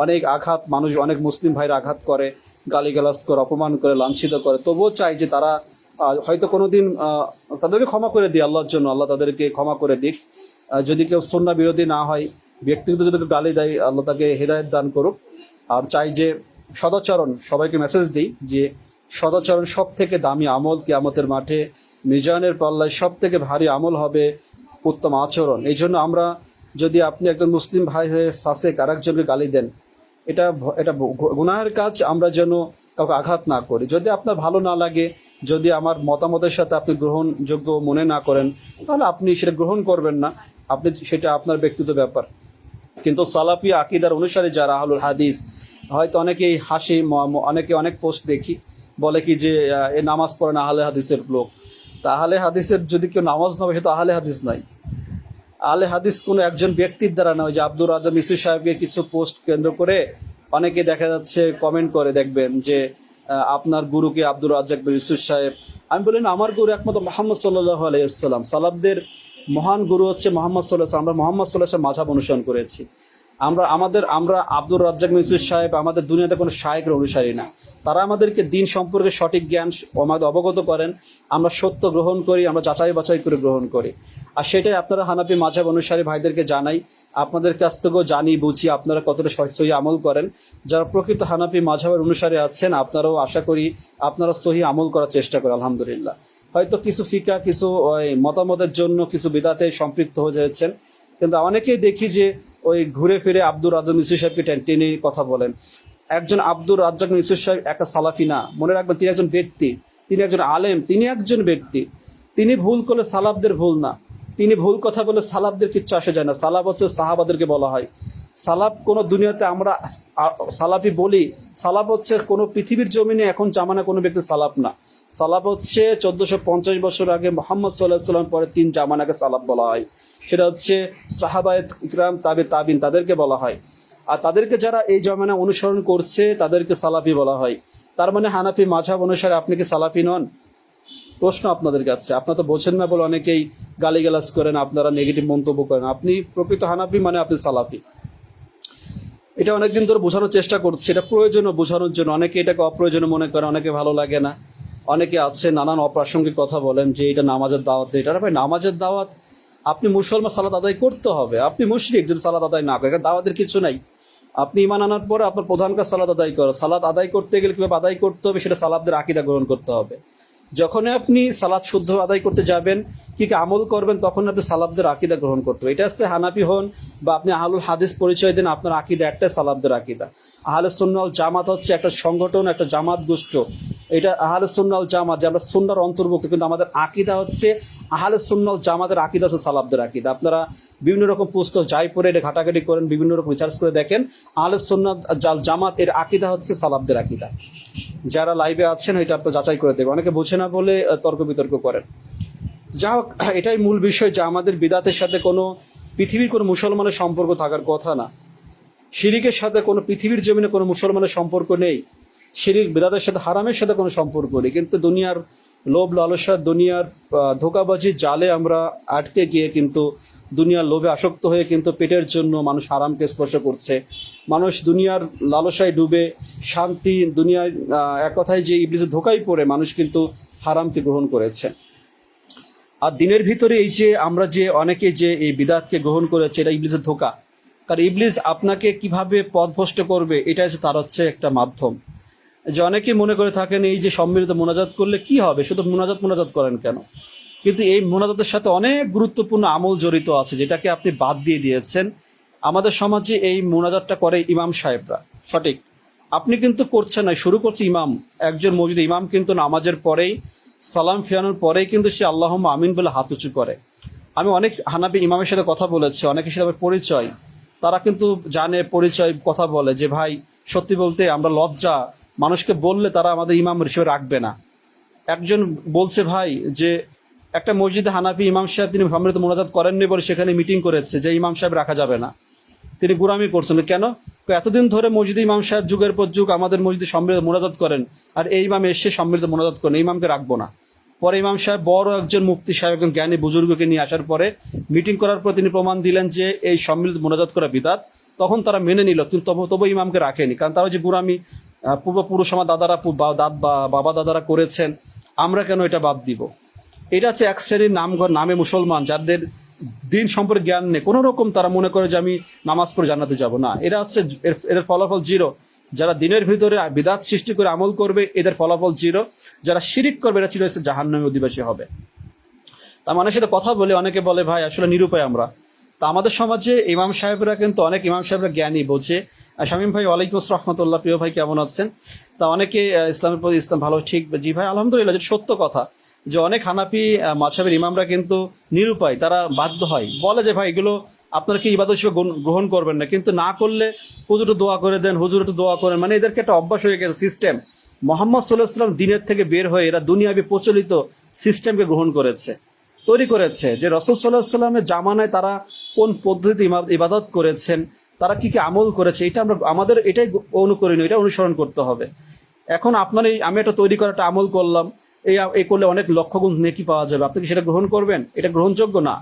অনেক আঘাত মানুষ, অনেক মুসলিম ভাইরা আঘাত করে, গালিগালাজ করে, অপমান করে, লাঞ্ছিত করে, তবুও চাই যে তারা হয়তো কোনোদিন তাদেরকে ক্ষমা করে দিই আল্লাহর জন্য, আল্লাহ তাদেরকে ক্ষমা করে দিক। যদি কেউ সুন্নাহ বিরোধী না হয়, ব্যক্তিগত যদি গালি দেয়, আল্লাহ তাকে হেদায়েত দান করুক। আর চাই যে সদাচরণ, সবাইকে মেসেজ দিই যে সদাচরণ সব থেকে দামি আমল। কিয়ামতের মাঠে মিজানের পাল্লায় সব থেকে ভারী আমল হবে উত্তম আচরণ। এই জন্য আমরা, যদি আপনি একজন মুসলিম ভাই হয়ে ফাসেক আরেকজনকে গালি দেন, এটা গুনাহের কাজ, আমরা যেন কাউকে আঘাত না করি। যদি আপনার ভালো না লাগে, যদি আমার মতামতের সাথে আপনি গ্রহণযোগ্য মনে না করেন, তাহলে আপনি সেটা গ্রহণ করবেন না, সেটা আপনার ব্যক্তিগত ব্যাপার। কিন্তু সালাফি আকিদার অনুসারে যারা আহলুল হাদিস, হয়তো অনেকেই হাসি, অনেকে অনেক পোস্ট দেখি বলে কি যে এ নামাজ পড়ে না, আহলে হাদিসের লোক। তা আহলে হাদিসের যদি কেউ নামাজ না পড়ে, সে তো আহলে হাদিস নয়। আহলে হাদিস কোনো একজন ব্যক্তির দ্বারা নয়। যে আব্দুর রাজ্জাক মিসরি সাহেবকে কিছু পোস্ট কেন্দ্র করে অনেকে দেখা যাচ্ছে কমেন্ট করে, দেখবেন যে আপনার গুরুকে আব্দুর রাজ্জাক মিসরি সাহেব। আমি বলি না, আমার গুরু একমাত্র মুহাম্মদ সাল্লাল্লাহু আলাইহি ওয়াসাল্লাম। সালাফদের মহান গুরু হচ্ছে মুহাম্মদ সাল্লাল্লাহু আলাইহি ওয়াসাল্লাম। আমরা মুহাম্মদ সাল্লাল্লাহু আলাইহি ওয়াসাল্লাম মাযহাব অনুসরণ করেছি। আমরা আব্দুর রাজ্জাক মিউসুফ সাহেব আমাদের দুনিয়াতে কোনো শায়েখের অনুসারী না। তারা আমাদেরকে দিন সম্পর্কে সঠিক জ্ঞান আমাদের অবগত করেন, আমরা সত্য গ্রহণ করি, আমরা যাচাই বাছাই করে গ্রহণ করি। আর সেটাই আপনারা হানাফি মাযহাব অনুসারী ভাইদেরকে জানাই, আপনাদের কাছ থেকেও জানি বুঝি আপনারা কতটা সহি আমল করেন। যারা প্রকৃত হানাফি মাযহাবের অনুসারী আছেন আপনারাও আশা করি আপনারা সহি আমল করার চেষ্টা করেন আলহামদুলিল্লাহ। হয়তো কিছু ফিকা কিছু মতামতের জন্য কিছু বিদাতে সম্পৃক্ত হয়ে যাচ্ছেন, কিন্তু অনেকেই দেখি যে ওই ঘুরে ফিরে আব্দুর রাজ্জাক মিউসুফ সাহেবকে টেনে কথা বলেন। একজন আব্দুর রাজ্জাক মিউসুফ সাহেব একটা সালাফি না, মনে রাখবেন তিনি একজন ব্যক্তি, তিনি একজন আলেম, তিনি একজন ব্যক্তি। তিনি ভুল করলে সালাফদের ভুল না, তিনি ভুল কথা বলে সালাফদের কিচ্ছু আসে যায় না। সালাফ হচ্ছে সাহাবাদেরকে বলা হয়। সালাফ কোনো দুনিয়াতে আমরা সালাফি বলি, সালাফ হচ্ছে কোনো পৃথিবীর জমিনে এখন জামানা কোনো ব্যক্তি সালাফ না। সালাফ হচ্ছে 1450 বছর আগে মুহাম্মদ সাল্লাল্লাহু আলাইহি ওয়াসাল্লাম পরে 3 জামানাকে সালাফ বলা হয়। সেটা হচ্ছে সাহাবায়ে ইকরাম, তাবিন, তাদেরকে বলা হয়। আর তাদেরকে যারা এই জমানা অনুসরণ করছে তাদেরকে সালাফি বলা হয়। তার মানে হানাফি মাযহাব অনুসারে আপনি কি সালাফি নন? প্রশ্ন আপনাদের কাছে। আপনারা তো বোঝেন না বলে অনেকেই গালিগালাজ করেন, আপনারা নেগেটিভ মন্তব্য করেন। আপনি প্রকৃত হানাফি মানে আপনি সালাফি। এটা অনেকদিন ধরে বোঝানোর চেষ্টা করছি, এটা প্রয়োজনীয় বোঝানোর জন্য। অনেকে এটাকে অপ্রয়োজনীয় মনে করে, অনেকে ভালো লাগে না, অনেকে আছে নানান অপ্রাসঙ্গিক কথা বলেন যে এটা নামাজের দাওয়াত। এটা ভাই নামাজের দাওয়াত, আপনি মুসলমান সালাত আদায় করতে হবে। আপনি মুশরিক যদি সালাত আদায় না করেন, দাওয়াতের কিছু নাই। আপনি ঈমান আনার পরে আপনার প্রধান কাজ সালাত আদায় করা। সালাত আদায় করতে গেলে কিভাবে আদায় করতে হবে সেটা সালাফদের আকীদা গ্রহণ করতে হবে। যখন আপনি সালাত শুদ্ধ আদায় করতে যাবেন, কি কি আমল করবেন, তখন আপনি সালাফদের আকীদা গ্রহণ করতে হবে। এটা হচ্ছে হানাফি হন বা আপনি আহলুল হাদিস পরিচয় দেন, আপনার আকীদা একটাই, সালাফদের আকীদা। আহলে সুন্নাহ ওয়াল জামাত হচ্ছে একটা সংগঠন, একটা জামাত গোষ্ঠ। এটা আহলে সুন্নাহ ওয়াল জামাত, যে আমরা সুন্নাহর অন্তর্ভুক্ত, কিন্তু আমাদের আকীদা হচ্ছে আহলে সুন্নাহ ওয়াল জামাতের আকীদা হচ্ছে সালাফদের আকীদা। আপনারা বিভিন্ন রকম পুস্তক যাই পড়ে এটা ঘাটাঘাটি করেন, বিভিন্ন রকম রিসার্চ করে দেখেন, আহলে সুন্নাহ ওয়াল জামাত এর আকীদা হচ্ছে সালাফদের আকীদা। যারা লাইভে আছেন এটা আপনার যাচাই করে দেবে, অনেকে বোঝে না বলে তর্ক বিতর্ক করেন। যা হোক, এটাই মূল বিষয় যে আমাদের বিদাতের সাথে কোনো পৃথিবীর কোনো মুসলমানের সম্পর্ক থাকার কথা না। শিরিকের সাথে কোনো পৃথিবীর জমিনে কোনো মুসলমানের সম্পর্ক নেই। শিরিক বিদাতের সাথে, হারামের সাথে কোনো সম্পর্ক নেই। কিন্তু দুনিয়ার লোভ লালসা, দুনিয়ার ধোঁকাবাজি জালে আমরা আটকে গিয়ে কিন্তু দুনিয়ার লোভে আসক্ত হয়ে কিন্তু পেটের জন্য মানুষ হারামকে স্পর্শ করছে। মানুষ দুনিয়ার লালসায় ডুবে শান্তি দুনিয়ায়, এক কথায় যে ইবলিসের ধোঁকায় পড়ে মানুষ কিন্তু হারামকে গ্রহণ করেছে। আর দিনের ভিতরে এই যে আমরা যে অনেকে যে এই বিদাতকে গ্রহণ করেছে, এটা ইবলিসের ধোঁকা। কারণ ইবলিস আপনাকে কিভাবে পথভ্রষ্ট করবে এটা হচ্ছে তার হচ্ছে একটা মাধ্যম। যে অনেকেই মনে করে থাকেন এই যে সম্মিলিত মোনাজাত করলে কি হবে, শুধু মোনাজাত করেন কেন? কিন্তু এই মোনাজাতের সাথে অনেক গুরুত্বপূর্ণ আমল জড়িত আছে, যেটাকে আপনি বাদ দিয়ে দিয়েছেন। আমাদের সমাজে এই মোনাজাতটা করে ইমাম সাহেবরা, সঠিক। আপনি কিন্তু করছেন না, শুরু করছে ইমাম। একজন মসজিদে ইমাম কিন্তু নামাজের পরেই, সালাম ফিরানোর পরেই কিন্তু সে আল্লাহুম্মা আমিন বলে হাত উঁচু করে। আমি অনেক হানাফি ইমামের সাথে কথা বলেছি, অনেকের সাথে আমার পরিচয়, তারা কিন্তু জানে, পরিচয় কথা বলে যে ভাই সত্যি বলতে আমরা লজ্জা, মানুষকে বললে তারা আমাদের ইমাম হিসেবে রাখবে না। একজন বলছে ভাই যে একটা মসজিদে হানাফি ইমাম সাহেব তিনি সম্মিলিত মোনাজাত করেননি বলে সেখানে মিটিং করেছে যে ইমাম সাহেব রাখা যাবে না, তিনি গুরামি করছেন। কেন? এতদিন ধরে মসজিদে ইমাম সাহেব যুগের পর যুগ আমাদের মসজিদে সম্মিলিত মোনাজাত করেন, আর এই ইমাম এসে সম্মিলিত মোনাজাত করেন, এই ইমামকে রাখবো না। পরে ইমাম সাহেব বড় একজন মুফতি সাহেব, একজন জ্ঞানী বুজুর্গকে নিয়ে আসার পরে মিটিং করার পর তিনি প্রমাণ দিলেন যে এই সম্মিলিত মোনাজাত করা বিদাত। তখন তারা মেনে নিল, কিন্তু তবু ইমামকে রাখেনি, কারণ তারা যে গুরামি পূর্বপুরুষ আমার দাদারা বাবা দাদারা করেছেন, আমরা কেন এটা বাদ দিব? এটা হচ্ছে এক শ্রেণীর নামে মুসলমান, যাদের দিন সম্পর্কে জ্ঞান নেই কোনো রকম। তারা মনে করে যে আমি নামাজ পড়ে জান্নাতে যাব না, এরা হচ্ছে এদের ফলাফল জিরো। যারা দিনের ভিতরে বিদাত সৃষ্টি করে আমল করবে এদের ফলাফল জিরো। যারা শিরিক করবে এরা চিরস্থায়ী জাহান্নামে অধিবাসী হবে। তা মানুষের সাথে কথা বলে অনেকে বলে ভাই আসলে নিরুপায় আমরা। তা আমাদের সমাজে ইমাম সাহেবরা কিন্তু অনেক ইমাম সাহেবরা জ্ঞানী, বোঝে। শামীম ভাই ওয়ালাইকুম আসসালাম রাহমাতুল্লাহ, প্রিয় ভাই কেমন আছেন? তা অনেকে ইসলামের প্রতি, ইসলাম ভালো, ঠিক জি ভাই আলহামদুলিল্লাহ, যেটা সত্য কথা যে অনেক হানাফি মাযহাবের ইমামরা কিন্তু নিরুপায়, তারা বাধ্য হয়, বলে যে ভাই এগুলো আপনারা কি ইবাদত হিসেবে গ্রহণ করবেন না, কিন্তু না করলে হুজুর একটু দোয়া করে দেন, হুজুর একটু দোয়া করেন, মানে এদেরকে একটা অভ্যাস হয়ে গেছে সিস্টেম। মুহাম্মদ সাল্লাল্লাহু আলাইহি ওয়াসাল্লাম দিনের থেকে বের হয়ে এরা দুনিয়াবি প্রচলিত সিস্টেমকে গ্রহণ করেছে, তৈরি করেছে। যে রাসূল সাল্লাল্লাহু আলাইহি ওয়াসাল্লামের জামানায় তারা কোন পদ্ধতিতে ইবাদত করেছেন, তারা কি কি আমল করেছে, এটা আমাদের এটাই অনুকরণীয়, এটা অনুসরণ করতে হবে। এখন আপনার আমি একটা তৈরি করা একটা আমল করলাম, এই করলে অনেক লক্ষ গুণ নেকি পাওয়া যাবে, আপনি কি সেটা গ্রহণ করবেন? এটা গ্রহণযোগ্য না।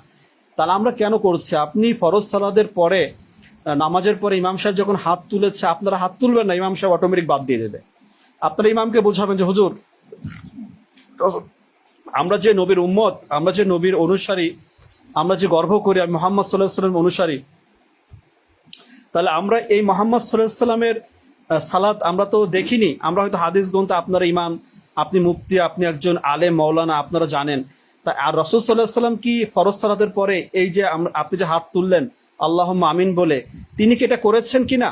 তাহলে আমরা কেন করছি? আপনি ফরজ সালাদের পরে নামাজের পরে ইমাম সাহেব যখন হাত তুলেছে আপনারা হাত তুলবেন না, ইমাম সাহেব অটোমেটিক বাদ দিয়ে দেবে। আপনারা ইমামকে বোঝাবেন যে হুজুর আমরা যে নবীর উম্মত, আমরা যে নবীর অনুসারী, আমরা যে গর্ব করি আমি মুহাম্মদ সাল্লাল্লাহু আলাইহি ওয়াসাল্লামের অনুসারী, তাহলে আমরা এই মুহাম্মদ সাল্লাল্লাহু আলাইহি ওয়াসাল্লামের সালাত আমরা তো দেখিনি, আমরা হয়তো হাদিস গ্রন্থ, আপনারা ইমাম, আপনি মুফতি, আপনি একজন আলেম মাওলানা, আপনারা জানেন। তা আর রাসূল সাল্লাল্লাহু আলাইহি ওয়াসাল্লাম কি ফরজ সালাতের পরে এই যে আপনি যে হাত তুললেন আল্লাহুম্মা আমিন বলে, তিনি কি এটা করেছেন কিনা?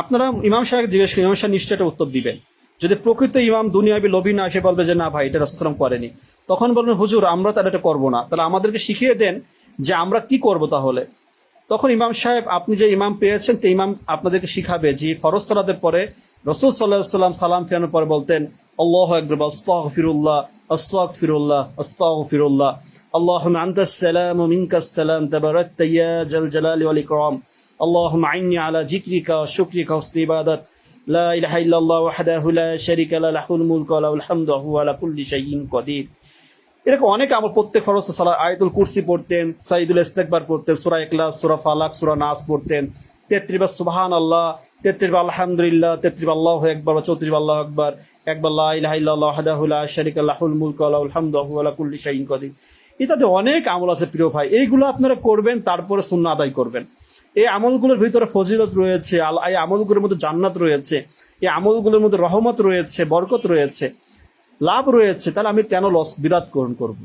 আপনারা ইমাম সাহেব জিজ্ঞেস করেন, ইমাম সাহেব নিশ্চয় এটা উত্তর দিবেন। যদি প্রকৃত ইমাম দুনিয়াবি লোভী না এসে বলবে যে না ভাই এটা রাসূল সাল্লাল্লাহু আলাইহি ওয়াসাল্লাম করেনি, তখন বলবেন হুজুর আমরা তাহলে এটা করবো না, তাহলে আমাদেরকে শিখিয়ে দেন যে আমরা কি করব তাহলে। তখন ইমাম সাহেব, আপনি যে ইমাম পেয়েছেন তো ইমাম আপনাদেরকে শিখাবে যে ফরজ সালাতের পরে রাসূল সাল্লাল্লাহু আলাইহি ওয়াসাল্লাম সালাম ফেরানোর পরে বলতেন আল্লাহু আকবার, আস্তাগফিরুল্লাহ আস্তাগফিরুল্লাহ আস্তাগফিরুল্লাহ, আল্লাহুম্মা আনতাস সালাম ওয়া মিনকাস সালাম তাবারাকতা ইয়া জাল জালালি ওয়াল ইকরাম, আল্লাহুম্মা আইন্নি আলা যিকরিকা ওয়া শুকরিকা ওয়া হুসনি ইবাদাত, লা ইলাহা ইল্লাল্লাহ ওয়াহদাহু লা শারীকা লাহু লাহুল মুলকু ওয়া লাহুল হামদু ওয়া হুয়া আলা কুল্লি শাইইন কাদির। এরকম অনেক আমল, প্রত্যেক ফরজ সালাত আয়াতুল কুরসি পড়তেন, সাইদুল ইস্তিগফার পড়তেন, সূরা ইখলাস, সূরা ফালাক, সূরা নাস পড়তেন, 33 বার সুবহানাল্লাহ, 33 বার আলহামদুলিল্লাহ, 33 বার আল্লাহু আকবার, 34 বার আল্লাহু আকবার, একবার লা ইলাহা ইল্লাল্লাহ ওয়াহদাহু লা শারীকা লাহুল মুলকু ওয়া লাহুল হামদু ওয়া হুয়া আলা কুল্লি শাইইন কাদির। ইত্যাদি অনেক আমল আছে প্রিয় ভাই, এইগুলো আপনারা করবেন, তারপরে সুন্নাহ আদায় করবেন। এই আমলগুলোর ভিতরে ফজিলত রয়েছে, এই আমলগুলোর মধ্যে জান্নাত রয়েছে, এই আমলগুলোর মধ্যে রহমত রয়েছে, বরকত রয়েছে, লাভ রয়েছে, তাহলে আমি কেন বিদআত করব?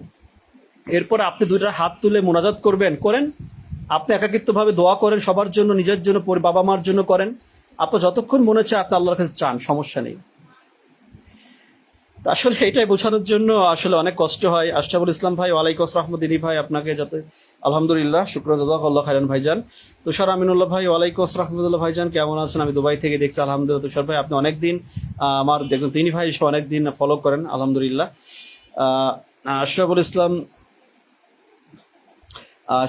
এরপর আপনি দুইটা হাত তুলে মোনাজাত করবেন, করেন। আপনি একাকিত্বভাবে দোয়া করেন সবার জন্য, নিজের জন্য, বাবা মার জন্য করেন। আপনার যতক্ষণ মনে হচ্ছে আপনি আল্লাহর কাছে চান, সমস্যা নেই। আসলে এটাই বোঝানোর জন্য আসলে অনেক কষ্ট হয়। আশরাফুল ইসলাম ভাই, ওয়ালাইকুম আসসালাম দিনী ভাই, আপনাকে যাতে আলহামদুলিল্লাহ, শুকর জাযাকাল্লাহ খাইরান ভাইজান। তুষার আমিনুল্লাহ ভাই, ওয়ালাইকুম আসসালাম ভাইজান, কেমন আছেন? আমি দুবাই থেকে দেখছি, আলহামদুলিল্লাহ। তুষার ভাই আপনি অনেকদিন আমার দেখুন, তিনি ভাই অনেকদিন ফলো করেন, আলহামদুলিল্লাহ। আশরাফুল ইসলাম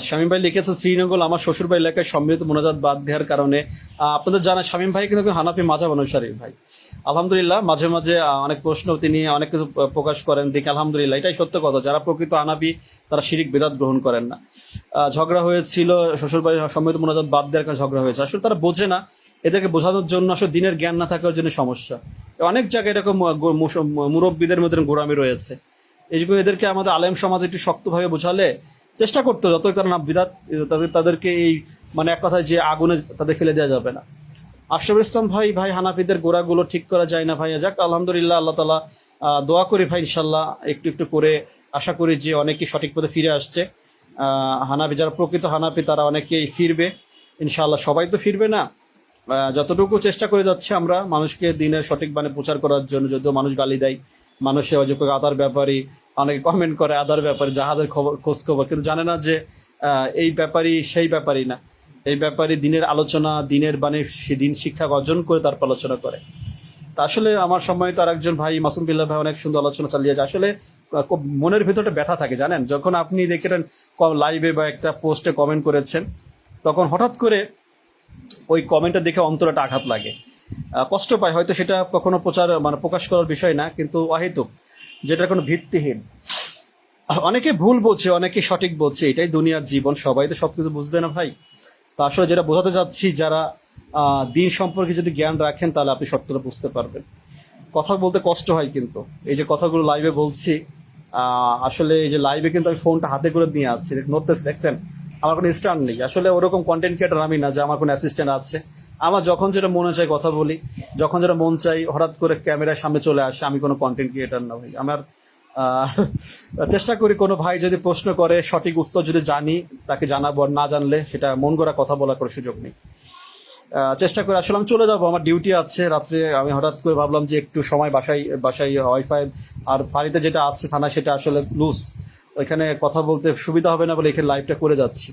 শামীম ভাই লিখেছেন শ্রীনগর আমার শ্বশুর বাড়ি এলাকায় সম্মিলিত মোনাজাত বাদ দেওয়ার কারণে। আপনাদের জানা শামীম ভাই কিন্তু হানাফি মাযহাব অনুসারী ভাই, আলহামদুলিল্লাহ। মাঝে মাঝে অনেক প্রশ্ন তিনি অনেক কিছু প্রকাশ করেন, দেখি আলহামদুলিল্লাহ এটাই সত্য কথা, যারা প্রকৃত হানাফি তারা শিরিক বিদআত গ্রহণ করেন না। ঝগড়া হয়েছিল শ্বশুর বাড়ির সম্মিলিত মোনাজাত বাদ দেওয়ার কারণে ঝগড়া হয়েছে, আসলে তারা বোঝে না, এদেরকে বোঝানোর জন্য আসলে দিনের জ্ঞান না থাকার জন্য সমস্যা। অনেক জায়গায় এরকম মুরব্বীদের মধ্যে গোড়ামি রয়েছে, এইগুলো এদেরকে আমাদের আলেম সমাজ একটু শক্তভাবে বোঝালে, চেষ্টা করতে যত তারা না বিদআত, তাদেরকে এই মানে এক কথায় যে আগুনে তাদের ফেলে দেওয়া যাবে না। আশরাফুল ইসলাম ভাই হানাফিদের গোড়াগুলো ঠিক করা যায় না ভাই, যাক আলহামদুলিল্লাহ, আল্লাহ তাআলা দোয়া করি ভাই ইনশাল্লাহ একটু একটু করে, আশা করি যে অনেকেই সঠিক পথে ফিরে আসছে। হানাফি যারা প্রকৃত হানাফি তারা অনেকেই ফিরবে ইনশাআল্লাহ, সবাই তো ফিরবে না। যতটুকু চেষ্টা করে যাচ্ছে আমরা মানুষকে দিনের সঠিক বাণী প্রচার করার জন্য, যদিও মানুষ গালি দেয়, মানুষে অযোগ্য আদার ব্যাপারে অনেকে কমেন্ট করে, আদার ব্যাপারে জাহাজের খোঁজ খবর, কিন্তু জানে না যে এই ব্যাপারই সেই ব্যাপারই না, এই ব্যাপারে দিনের আলোচনা, দিনের বাণী দিন শিক্ষা অর্জন করে তারপর আলোচনা করে। তা আসলে আমার সম্মানিত আর একজন ভাই মাসুম বিল্লাহ ভাই অনেক সুন্দর আলোচনা চালিয়ে যায়। আসলে মনের ভিতরটা ব্যথা থাকে জানেন, যখন আপনি দেখেন লাইভে বা একটা পোস্টে কমেন্ট করেছেন, তখন হঠাৎ করে ওই কমেন্টটা দেখে অন্তরটা আঘাত লাগে, কষ্ট পায়। হয়তো সেটা কখনো প্রকাশ করার বিষয় না, কিন্তু অহেতুক, যেটা কোনো ভিত্তিহীন। অনেকে ভুল বলছে, অনেকে সঠিক বলছে, এটাই দুনিয়ার জীবন, সবাই তো সবকিছু বুঝবে না ভাই। তা আসলে যেটা বোঝাতে যাচ্ছি, যারা দিন সম্পর্কে যদি জ্ঞান রাখেন তাহলে আপনি সত্যটা বুঝতে পারবেন। কথা বলতে কষ্ট হয়, কিন্তু এই যে কথাগুলো লাইভে বলছি, আসলে এই যে লাইভে কিন্তু আমি ফোনটা হাতে করে নিয়ে আসছি, নড়তেছে, দেখছেন আমার কোনো স্ট্যান্ড নেই। আসলে ওরকম কন্টেন্ট ক্রিয়েটার আমি না যে আমার কোনো অ্যাসিস্ট্যান্ট আছে। আমার যখন যেটা মনে চাই কথা বলি, যখন যেটা মন চাই হঠাৎ করে ক্যামেরার সামনে চলে আসে, আমি কোনো কন্টেন্ট ক্রিয়েটার না ভাই। আমার চেষ্টা করি কোনো ভাই যদি প্রশ্ন করে সঠিক উত্তর যদি জানি তাকে জানাবো, আর না জানলে সেটা মন গড়া কথা বলার কোনো সুযোগ নেই। চেষ্টা করি, আসলে আমি চলে যাবো, আমার ডিউটি আছে রাত্রে। আমি হঠাৎ করে ভাবলাম যে একটু সময় বাসায় ওয়াইফাই আর বাড়িতে যেটা আছে থানা সেটা আসলে লুজ, ওইখানে কথা বলতে সুবিধা হবে না বলে এখানে লাইভটা করে যাচ্ছি,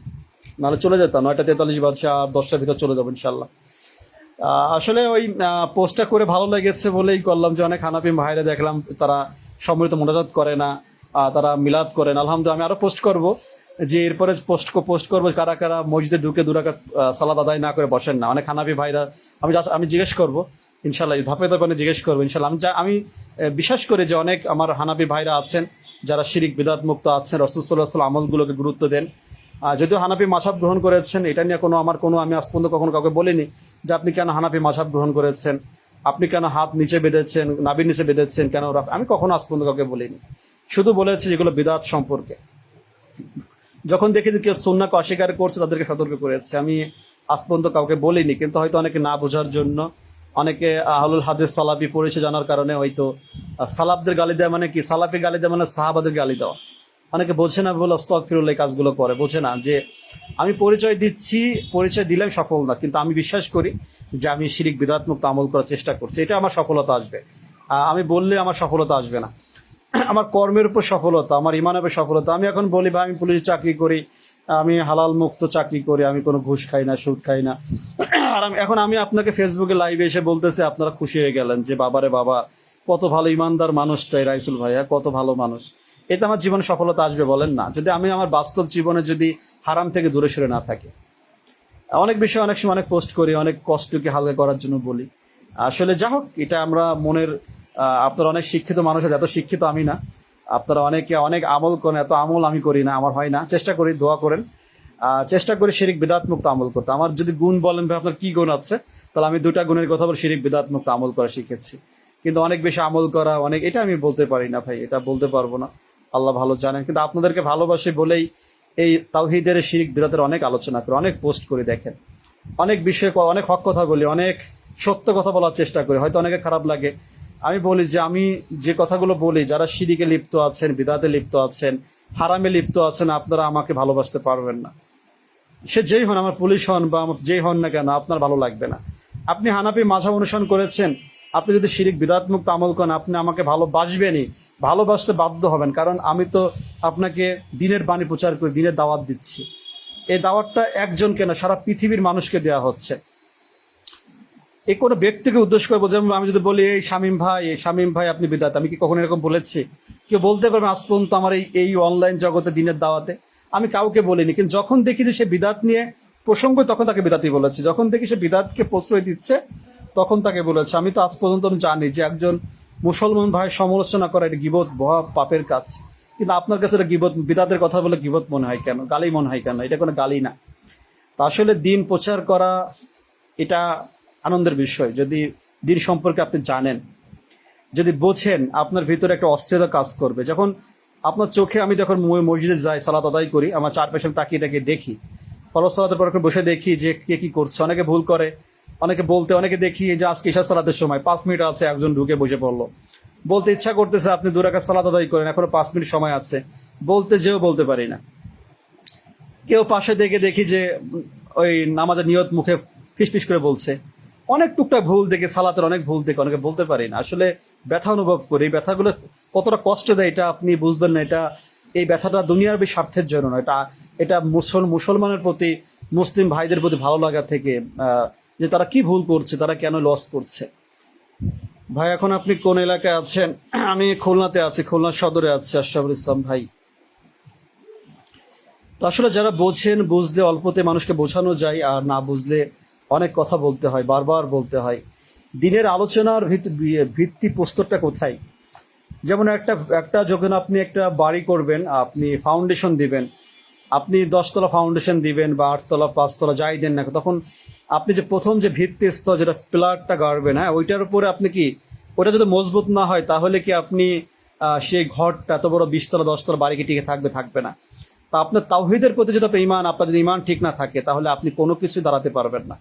নাহলে চলে যেতাম 9:43 বাজছে, 10টার ভিতর চলে যাবো ইনশাল্লাহ। আসলে ওই পোস্টটা করে ভালো লেগেছে বলেই করলাম, যে অনেক হানাফি ভাইরা দেখলাম তারা সম্মিলিত মোনাজাত করে না, তারা মিলাদ করেন। আলহামদুলিল্লাহ আমি আরো পোস্ট করব, যে এরপরে পোস্ট করবো কারা কারা মসজিদে ঢুকে 2 রাকাত সালাত আদায় না করে বসেন না। অনেক হানাফি ভাইরা, আমি জিজ্ঞেস করবো ইনশাল্লাহ, ধাপে ধাপে জিজ্ঞেস করবো ইনশাল্লাহ। আমি বিশ্বাস করি যে অনেক আমার হানাফি ভাইরা আছেন যারা শিরিক বিদআত মুক্ত আছেন, রাসূল সাল্লাল্লাহু আলাইহি ওয়াসাল্লাম আমলগুলোকে গুরুত্ব দেন, যদিও হানাফি মাযহাব গ্রহণ করেছেন, এটা নিয়ে আমি আজ পর্যন্ত কখনো কাউকে বলিনি যে আপনি কেন হানাফি মাযহাব গ্রহণ করেছেন, আপনি কেন হাত নিচে বেঁধেছেন, নাভির নিচে বেঁধেছেন কেন, আমি কখনো আজ পর্যন্ত কাউকে বলিনি। শুধু বলেছি যেগুলো বিদআত সম্পর্কে। যখন দেখি যে কেউ সুন্নাহকে অস্বীকার করছে তাদেরকে সতর্ক করেছে, আমি আজ পর্যন্ত কাউকে বলিনি। কিন্তু হয়তো অনেকে না বোঝার জন্য, অনেকে আহলুল হাদিস সালাফি পড়েছে জানার কারণে হয়তো সালাফদের গালি দেওয়া মানে কি, সালাফি গালি দেওয়া মানে সাহাবাদের গালি দেওয়া। অনেকে বোঝে না বলে আস্তাগফিরুল্লাহ এই কাজগুলো করে, বোঝে না যে আমি পরিচয় দিচ্ছি, পরিচয় দিলাম সফল না, কিন্তু আমি বিশ্বাস করি যে আমি শিরিক বিদআত মুক্ত আমল করার চেষ্টা করছি, এটা আমার সফলতা আসবে। আমি বললে আমার সফলতা আসবে না, আমার কর্মের উপর সফলতা, আমার ইমানের উপর সফলতা। আমি এখন বলি ভাই আমি পুলিশে চাকরি করি, আমি হালাল মুক্ত চাকরি করি, আমি কোনো ঘুষ খাই না, সুদ খাই না, আর এখন আমি আপনাকে ফেসবুকে লাইভে এসে বলতেছি, আপনারা খুশি হয়ে গেলেন যে বাবারে বাবা কত ভালো ইমানদার মানুষটাই রাইসুল ভাইয়া, কত ভালো মানুষ। এতে আমার জীবনে সফলতা আসবে বলেন না, যদি আমি আমার বাস্তব জীবনে যদি হারাম থেকে দূরে সরে না থাকি। অনেক বিষয় অনেক সময় অনেক পোস্ট করি, অনেক কষ্টকে হালকা করার জন্য বলি। আসলে যা হোক, এটা আমরা মনের আপনারা অনেক শিক্ষিত মানুষ আছে, এত শিক্ষিত আমি না। আপনারা অনেকে অনেক আমল করেন, এত আমল আমি করি না, আমার হয় না। চেষ্টা করি, দোয়া করেন, চেষ্টা করি শিরিক বিদআত মুক্ত আমল করতে। আমার যদি গুণ বলেন ভাই আপনার কি গুণ আছে, তাহলে আমি 2টা গুণের কথা বলে শিরিক বিদআত মুক্ত আমল করা শিখেছি। কিন্তু অনেক বেশি আমল করা অনেক, এটা আমি বলতে পারি না ভাই, এটা বলতে পারবো না, আল্লাহ ভালো জানেন। কিন্তু আপনাদেরকে ভালোবাসি বলেই এই তাওহীদের শিরিক বিদআতের অনেক আলোচনা করি, অনেক পোস্ট করি, দেখেন অনেক বিষয়ে অনেক হক কথা বলি, অনেক সত্য কথা বলার চেষ্টা করি। হয়তো অনেকে খারাপ লাগে, আমি বলি যে আমি যে কথাগুলো বলি, যারা শিরিকে লিপ্ত আছেন, বিদআতে লিপ্ত আছেন, হারামে লিপ্ত আছেন, আপনারা আমাকে ভালোবাসতে পারবেন না। সে যেই হন, আমার পুলিশ হন বা যেই হন না কেন, আপনার ভালো লাগবে না। আপনি হানাফি মাযহাব অনুসরণ করেছেন, আপনি যদি শিরিক বিদআত মুক্ত আমল করেন, আপনি আমাকে ভালোবাসবেনই, ভালোবাসতে বাধ্য হবেন। কারণ আমি তো আপনাকে দিনের বাণী প্রচার করি, দিনের দাওয়াত দিচ্ছি। এই দাওয়াতটা একজনকে না, সারা পৃথিবীর মানুষকে দেওয়া হচ্ছে। এই কোনো ব্যক্তিকে উদ্দেশ্য করে বলছি, আমি যদি বলি এই শামীম ভাই আপনি বিদআত, আমি কি কখনো এরকম বলেছি? কেউ বলতে পারবেন আজ পর্যন্ত আমার এই অনলাইন জগতে দিনের দাওয়াতে? আমি কাউকে বলিনি। কিন্তু যখন দেখি যে সে বিদআত নিয়ে প্রসঙ্গ, তখন তাকে বিদআতই বলেছি। যখন দেখি সে বিদআতকে প্রশ্রয় দিচ্ছে, তখন তাকে বলেছে। আমি তো আজ পর্যন্ত আমি জানি যে একজন মুসলমান ভাই সমালোচনা করা এটা গীবত, মহা পাপের কাজ। কিন্তু আপনার কাছে এটা গীবত, বিদআতের কথা বলে গীবত মনে হয় কেন, গালি মনে হয় কেন? এটা কোনো গালি না। তা আসলে দিন প্রচার করা এটা আনন্দের বিষয়। যদি দিন সম্পর্কে আপনি জানেন, যদি বোঝেন, আপনার ভিতরে একটা অস্থিরতা কাজ করবে। যখন আপনার চোখে, আমি যখন মসজিদে যাই, সালাত আদায় করি, আমার চারপাশে তাকিয়ে তাকিয়ে দেখি, ফরজ সালাতের পর বসে দেখি যে কে কি করছে। অনেকে ভুল করে, অনেকে দেখি যে আজকে ইশা সালাতের সময় 5 মিনিট আছে, একজন ঢুকে বসে পড়লো। বলতে ইচ্ছা করতেছে আপনি 2 রাকাত সালাত আদায় করেন, এখনো 5 মিনিট সময় আছে, বলতে যেও বলতে পারি না। কেউ পাশে দেখি যে ওই নামাজের নিয়ত মুখে ফিসফিস করে বলছে। অনেক টুকটাক ভুল দেখে, সালাতের অনেক ভুল দেখে অনেকে বলতে পারি না। আসলে ব্যথা অনুভব করি, এই ব্যথাগুলো কতটা কষ্ট দেয় এটা আপনি বুঝবেন না। এই ব্যথাটা দুনিয়ার স্বার্থের জন্য না, এটা মুসলমানের প্রতি, মুসলিম ভাইদের প্রতি ভালো লাগা থেকে, যে তারা কি ভুল করছে, তারা কেন লস করছে। ভাই এখন আপনি কোন এলাকায় আছেন? আমি খুলনাতে আছি, খুলনা সদরে আছি। আশরাফুল ইসলাম ভাই, তো আসলে যারা বোঝেন, বুঝলে অল্পতে মানুষকে বোঝানো যায়, আর না বুঝলে অনেক কথা বলতে হয়, বারবার বলতে হয়। দিনের আলোচনার ভিত্তি প্রস্তরটা কোথায়? যেমন একটা যখন আপনি একটা বাড়ি করবেন, আপনি ফাউন্ডেশন দিবেন, আপনি 10 তলা ফাউন্ডেশন দিবেন বা 8 তলা 5 তলা যাই দেন না, তখন আপনি যে প্রথম যে ভিত্তি স্তর, যেটা পিলারটা গাড়বেন, হ্যাঁ, ওইটার উপরে আপনি কি, ওটা যদি মজবুত না হয়, তাহলে কি আপনি সেই ঘরটা, এত বড় 20 তলা 10 তলা বাড়ি কি টিকে থাকবে না। তা আপনার তাওহীদের প্রতি যদি আপনার যদি ইমান ঠিক না থাকে, তাহলে আপনি কোনো কিছু দাঁড়াতে পারবেন না।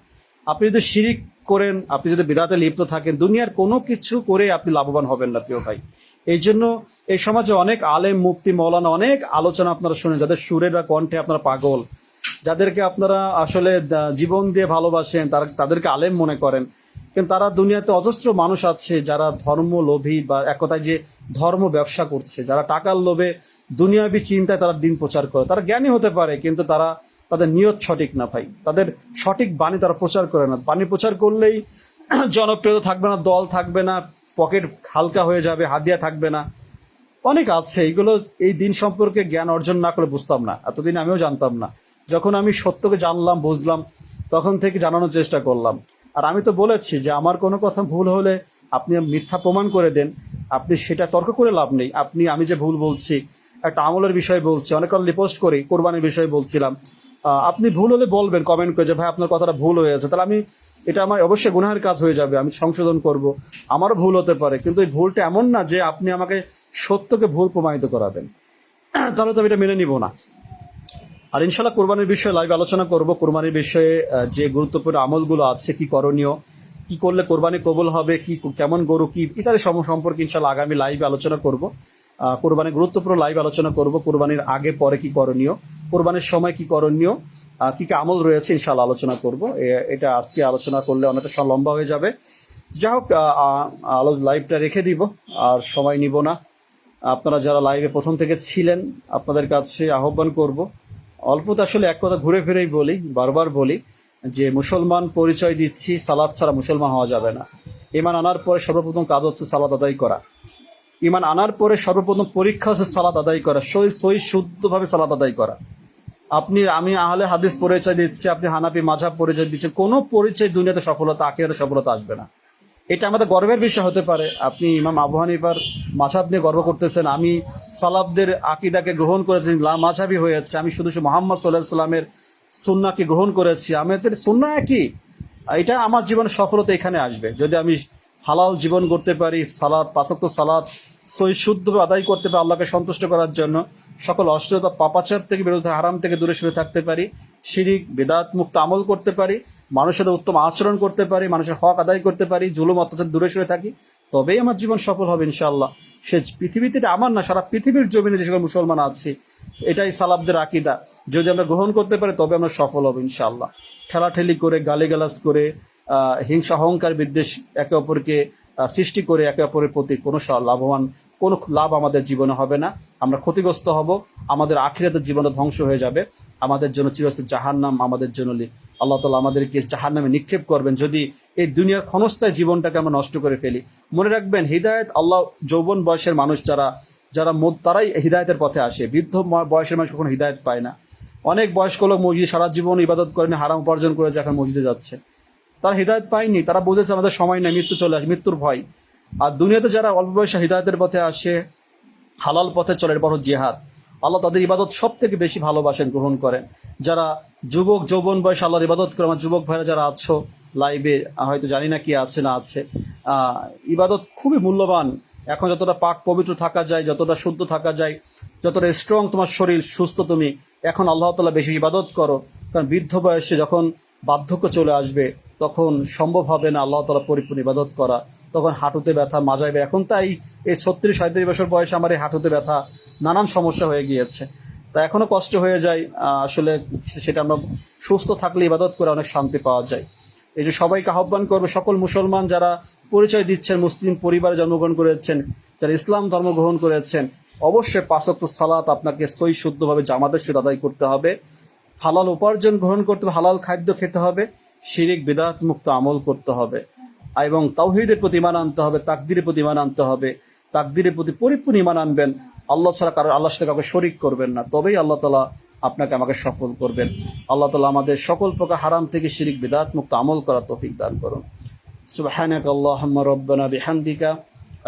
আপনি যদি শিরিক করেন, আপনি যদি বিদআতে লিপ্ত থাকেন, দুনিয়ার কোনো কিছু করে আপনি লাভবান হবেন না প্রিয় ভাই। এই জন্য এই সমাজে অনেক আলেম, মুফতি, মৌলানা, অনেক আলোচনা আপনারা শুনেন, যাদের সুরে বা কণ্ঠে আপনারা পাগল, যাদেরকে আপনারা আসলে জীবন দিয়ে ভালোবাসেন, তাদেরকে আলেম মনে করেন। কিন্তু তারা দুনিয়াতে অজস্র মানুষ আছে যারা ধর্ম লোভী, বা এক কথায় যে ধর্ম ব্যবসা করছে, যারা টাকার লোভে দুনিয়াবী চিন্তায় তারা দিন প্রচার করে। তারা জ্ঞানী হতে পারে, কিন্তু তাদের নিয়ত সঠিক না ভাই। তাদের সঠিক বাণী তারা প্রচার করে না। বাণী প্রচার করলেই জনপ্রিয়তা থাকবে না, দল থাকবে না, পকেট হালকা হয়ে যাবে, হাদিয়া থাকবে না। অনেক আছে এইগুলো। এই দিন সম্পর্কে জ্ঞান অর্জন না করে বুঝতাম না, এতদিন আমিও জানতাম না। যখন আমি সত্যকে জানলাম, বুঝলাম, তখন থেকে জানানোর চেষ্টা করলাম। আর আমি তো বলেছি যে আমার কোনো কথা ভুল হলে আপনি মিথ্যা প্রমাণ করে দেন, আপনি সেটা তর্ক করে লাভ নেই। আমি যে ভুল বলছি, একটা আমলের বিষয় বলছি, অনেক রিপোস্ট করি, কোরবানির বিষয়ে বলছিলাম, আপনি ভুল হলে বলবেন কমেন্ট করে যে ভাই আপনার কথাটা ভুল হয়েছে, তাহলে আমি এটা আমার অবশ্যই গুনাহের কাজ হয়ে যাবে, আমি সংশোধন করব, আমারও ভুল হতে পারে, কিন্তু এই ভুলটা এমন না যে আপনি আমাকে সত্যকে ভুল প্রমাণিত করাবেন, তাহলে তো আমি এটা মেনে নিব না। আর ইনশাল্লাহ কোরবানির বিষয়ে লাইভ আলোচনা করব, কোরবানির বিষয়ে যে গুরুত্বপূর্ণ আমলগুলো আছে, কি করণীয়, কি করলে কোরবানি কবুল হবে, কি কেমন গরু কি ইত্যাদি সম্পর্কে ইনশাল্লাহ আগামী লাইভে আলোচনা করব। কোরবানির গুরুত্বপূর্ণ লাইভ আলোচনা করব, কোরবানির আগে পরে কি করণীয়, কোরবানির সময় কি করণীয়, কি কি আমল রয়েছে ইনশাল্লাহ আলোচনা করব। এটা আজকে আলোচনা করলে অনেকটা লম্বা হয়ে যাবে। যাই হোক, লাইভটা রেখে দিব, আর সময় নিব না। আপনারা যারা লাইভে প্রথম থেকে ছিলেন আপনাদের কাছে আহ্বান করব, অল্পতে আসলে এক কথা ঘুরে ফিরেই বলি, বারবার বলি যে মুসলমান পরিচয় দিচ্ছি, সালাত ছাড়া মুসলমান হওয়া যাবে না। ঈমান আনার পরে সর্বপ্রথম কাজ হচ্ছে সালাত আদায় করা। ঈমান আনার পরে সর্বপ্রথম পরীক্ষা হচ্ছে সালাত আদায় করা, সই শুদ্ধভাবে সালাত আদায় করা। আমি আহলে হাদিস পরিচয় দিচ্ছি, আপনি হানাফি মাযহাব পরিচয় দিচ্ছেন, কোনো পরিচয় দুনিয়াতে সফলতা, আখিরাতে সফলতা আসবে না। এটা আমাদের গর্বের বিষয় হতে পারে। আপনি ইমাম আবু হানিফার মাযহাব নিয়ে গর্ব করতেছেন, আমি সালাফদের আকীদাকে গ্রহণ করেছি, মাযহাবী হয়েছে, আমি শুধু মুহাম্মদ সাল্লাল্লাহু আলাইহি সাল্লামের সুন্নাহকে গ্রহণ করেছি, আমাদের সুন্নাহ একই। এটা আমার জীবনের সফলতা এখানে আসবে যদি আমি হালাল জীবন করতে পারি, সালাত, পাঁচ ওয়াক্ত সালাত সহি শুদ্ধভাবে আদায় করতে পারি, আল্লাহকে সন্তুষ্ট করার জন্য সকল অশ্লীলতা পাপাচার থেকে বিরত, হারাম থেকে দূরে সরে থাকতে পারি, শিরিক বিদআত মুক্ত আমল করতে পারি, মানুষের সাথে উত্তম আচরণ করতে পারি, মানুষের হক আদায় করতে পারি, জুলুম অত্যাচার দূরে সরে থাকি, তবেই আমার জীবন সফল হবে ইনশাআল্লাহ। সে পৃথিবীতে আমার না, সারা পৃথিবীর জমিনে যে সকল মুসলমান আছে, এটাই সালাফদের আকীদা। যদি আমরা গ্রহণ করতে পারি তবে আমরা সফল হব ইনশাআল্লাহ। ঠেলাঠেলি করে, গালিগালাজ করে, হিংসা অহংকার বিদ্বেষ একে অপরকে সৃষ্টি করে একে অপরের প্রতি কোনো লাভ আমাদের জীবনে হবে না। আমরা ক্ষতিগ্রস্ত হব, আমাদের আখিরাতের জীবনে ধ্বংস হয়ে যাবে, আমাদের জন্য চিরস্থায়ী জাহান্নাম আমাদের জন্য আল্লাহ তাআলা আমাদেরকে জাহান্নামে নিক্ষেপ করবেন যদি এই দুনিয়ার ক্ষণস্থায়ী জীবনটাকে আমরা নষ্ট করে ফেলি। মনে রাখবেন, হিদায়াত আল্লাহ যৌবন বয়সের মানুষ তারাই হিদায়তের পথে আসে, বৃদ্ধ বয়সের মানুষ কখনো হিদায়ত পায় না। অনেক বয়স্ক লোক মসজিদে সারা জীবন ইবাদত করেনি, হারাম উপার্জন করেছে, এখন মসজিদে যাচ্ছে, তারা হিদায়ত পায়নি, তারা বুঝেছে আমাদের সময় নেই, মৃত্যু চলে আসে, মৃত্যুর ভয়। আর দুনিয়াতে যারা অল্প বয়সে হিদায়তের পথে আসে, হালাল পথে চলে, এরপর জিহাদ, আল্লাহ তাদের ইবাদত সব থেকে বেশি ভালোবাসেন, গ্রহণ করেন। যারা যুবক যৌবন বয়সে আল্লাহর ইবাদত করে, আমার যুবক ভাইরা যারা আছো লাইভে, হয়তো জানি না কি আছে না আছে, ইবাদত খুবই মূল্যবান। এখন যতটা পাক পবিত্র থাকা যায়, যতটা শুদ্ধ থাকা যায়, যতটা স্ট্রং তোমার শরীর, সুস্থ তুমি, এখন আল্লাহ তাআলা বেশি ইবাদত করো। কারণ বৃদ্ধ বয়সে যখন বার্ধক্য চলে আসবে তখন সম্ভব হবে না আল্লাহ তাআলা পরিপূর্ণ ইবাদত করা, তখন হাঁটুতে ব্যথা, মাজায় ব্যথা। এখন তাই এই 36-37 বছর বয়সে আমার এই হাঁটুতে ব্যথা, নানান সমস্যা হয়ে গিয়েছে, তা এখনো কষ্ট হয়ে যায়। আসলে সেটা আমরা সুস্থ থাকলে ইবাদত করে অনেক শান্তি পাওয়া যায়। এই যে সবাইকে আহ্বান করবে, সকল মুসলমান যারা পরিচয় দিচ্ছেন, মুসলিম পরিবারে জন্মগ্রহণ করেছেন, যারা ইসলাম ধর্ম গ্রহণ করেছেন, অবশ্যই পাঁচ ওয়াক্ত সালাত আপনাকে সহি শুদ্ধভাবে জামাতের সাথে আদায় করতে হবে, হালাল উপার্জন গ্রহণ করতে হবে, হালাল খাদ্য খেতে হবে, শিরিক বিদআত মুক্ত আমল করতে হবে, এবং তাওহীদের প্রতি ঈমান আনতে হবে, তাকদীরের প্রতি ঈমান আনতে হবে। তাকদীরের প্রতি পরিপূর্ণ ঈমান আনবেন, আল্লাহ ছাড়া আল্লাহর সাথে কাউকে শরীক করবেন না, তবেই আল্লাহ তাআলা আপনাকে আমাকে সফল করবেন। আল্লাহ তাআলা আমাদের সকল প্রকার হারাম থেকে শিরিক বিদআত মুক্ত আমল করার তৌফিক দান করুন। সুবহানাকা আল্লাহুম্মা রাব্বানা বিহামদিকা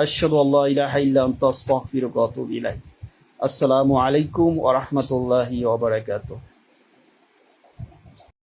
আশহাদু আল্লা ইলাহা ইল্লা আনতা আস্তাগফিরুকা ওয়া আতুবু ইলাইক। আসসালামু আলাইকুম ওয়া রাহমাতুল্লাহি ওয়া বারাকাতুহু।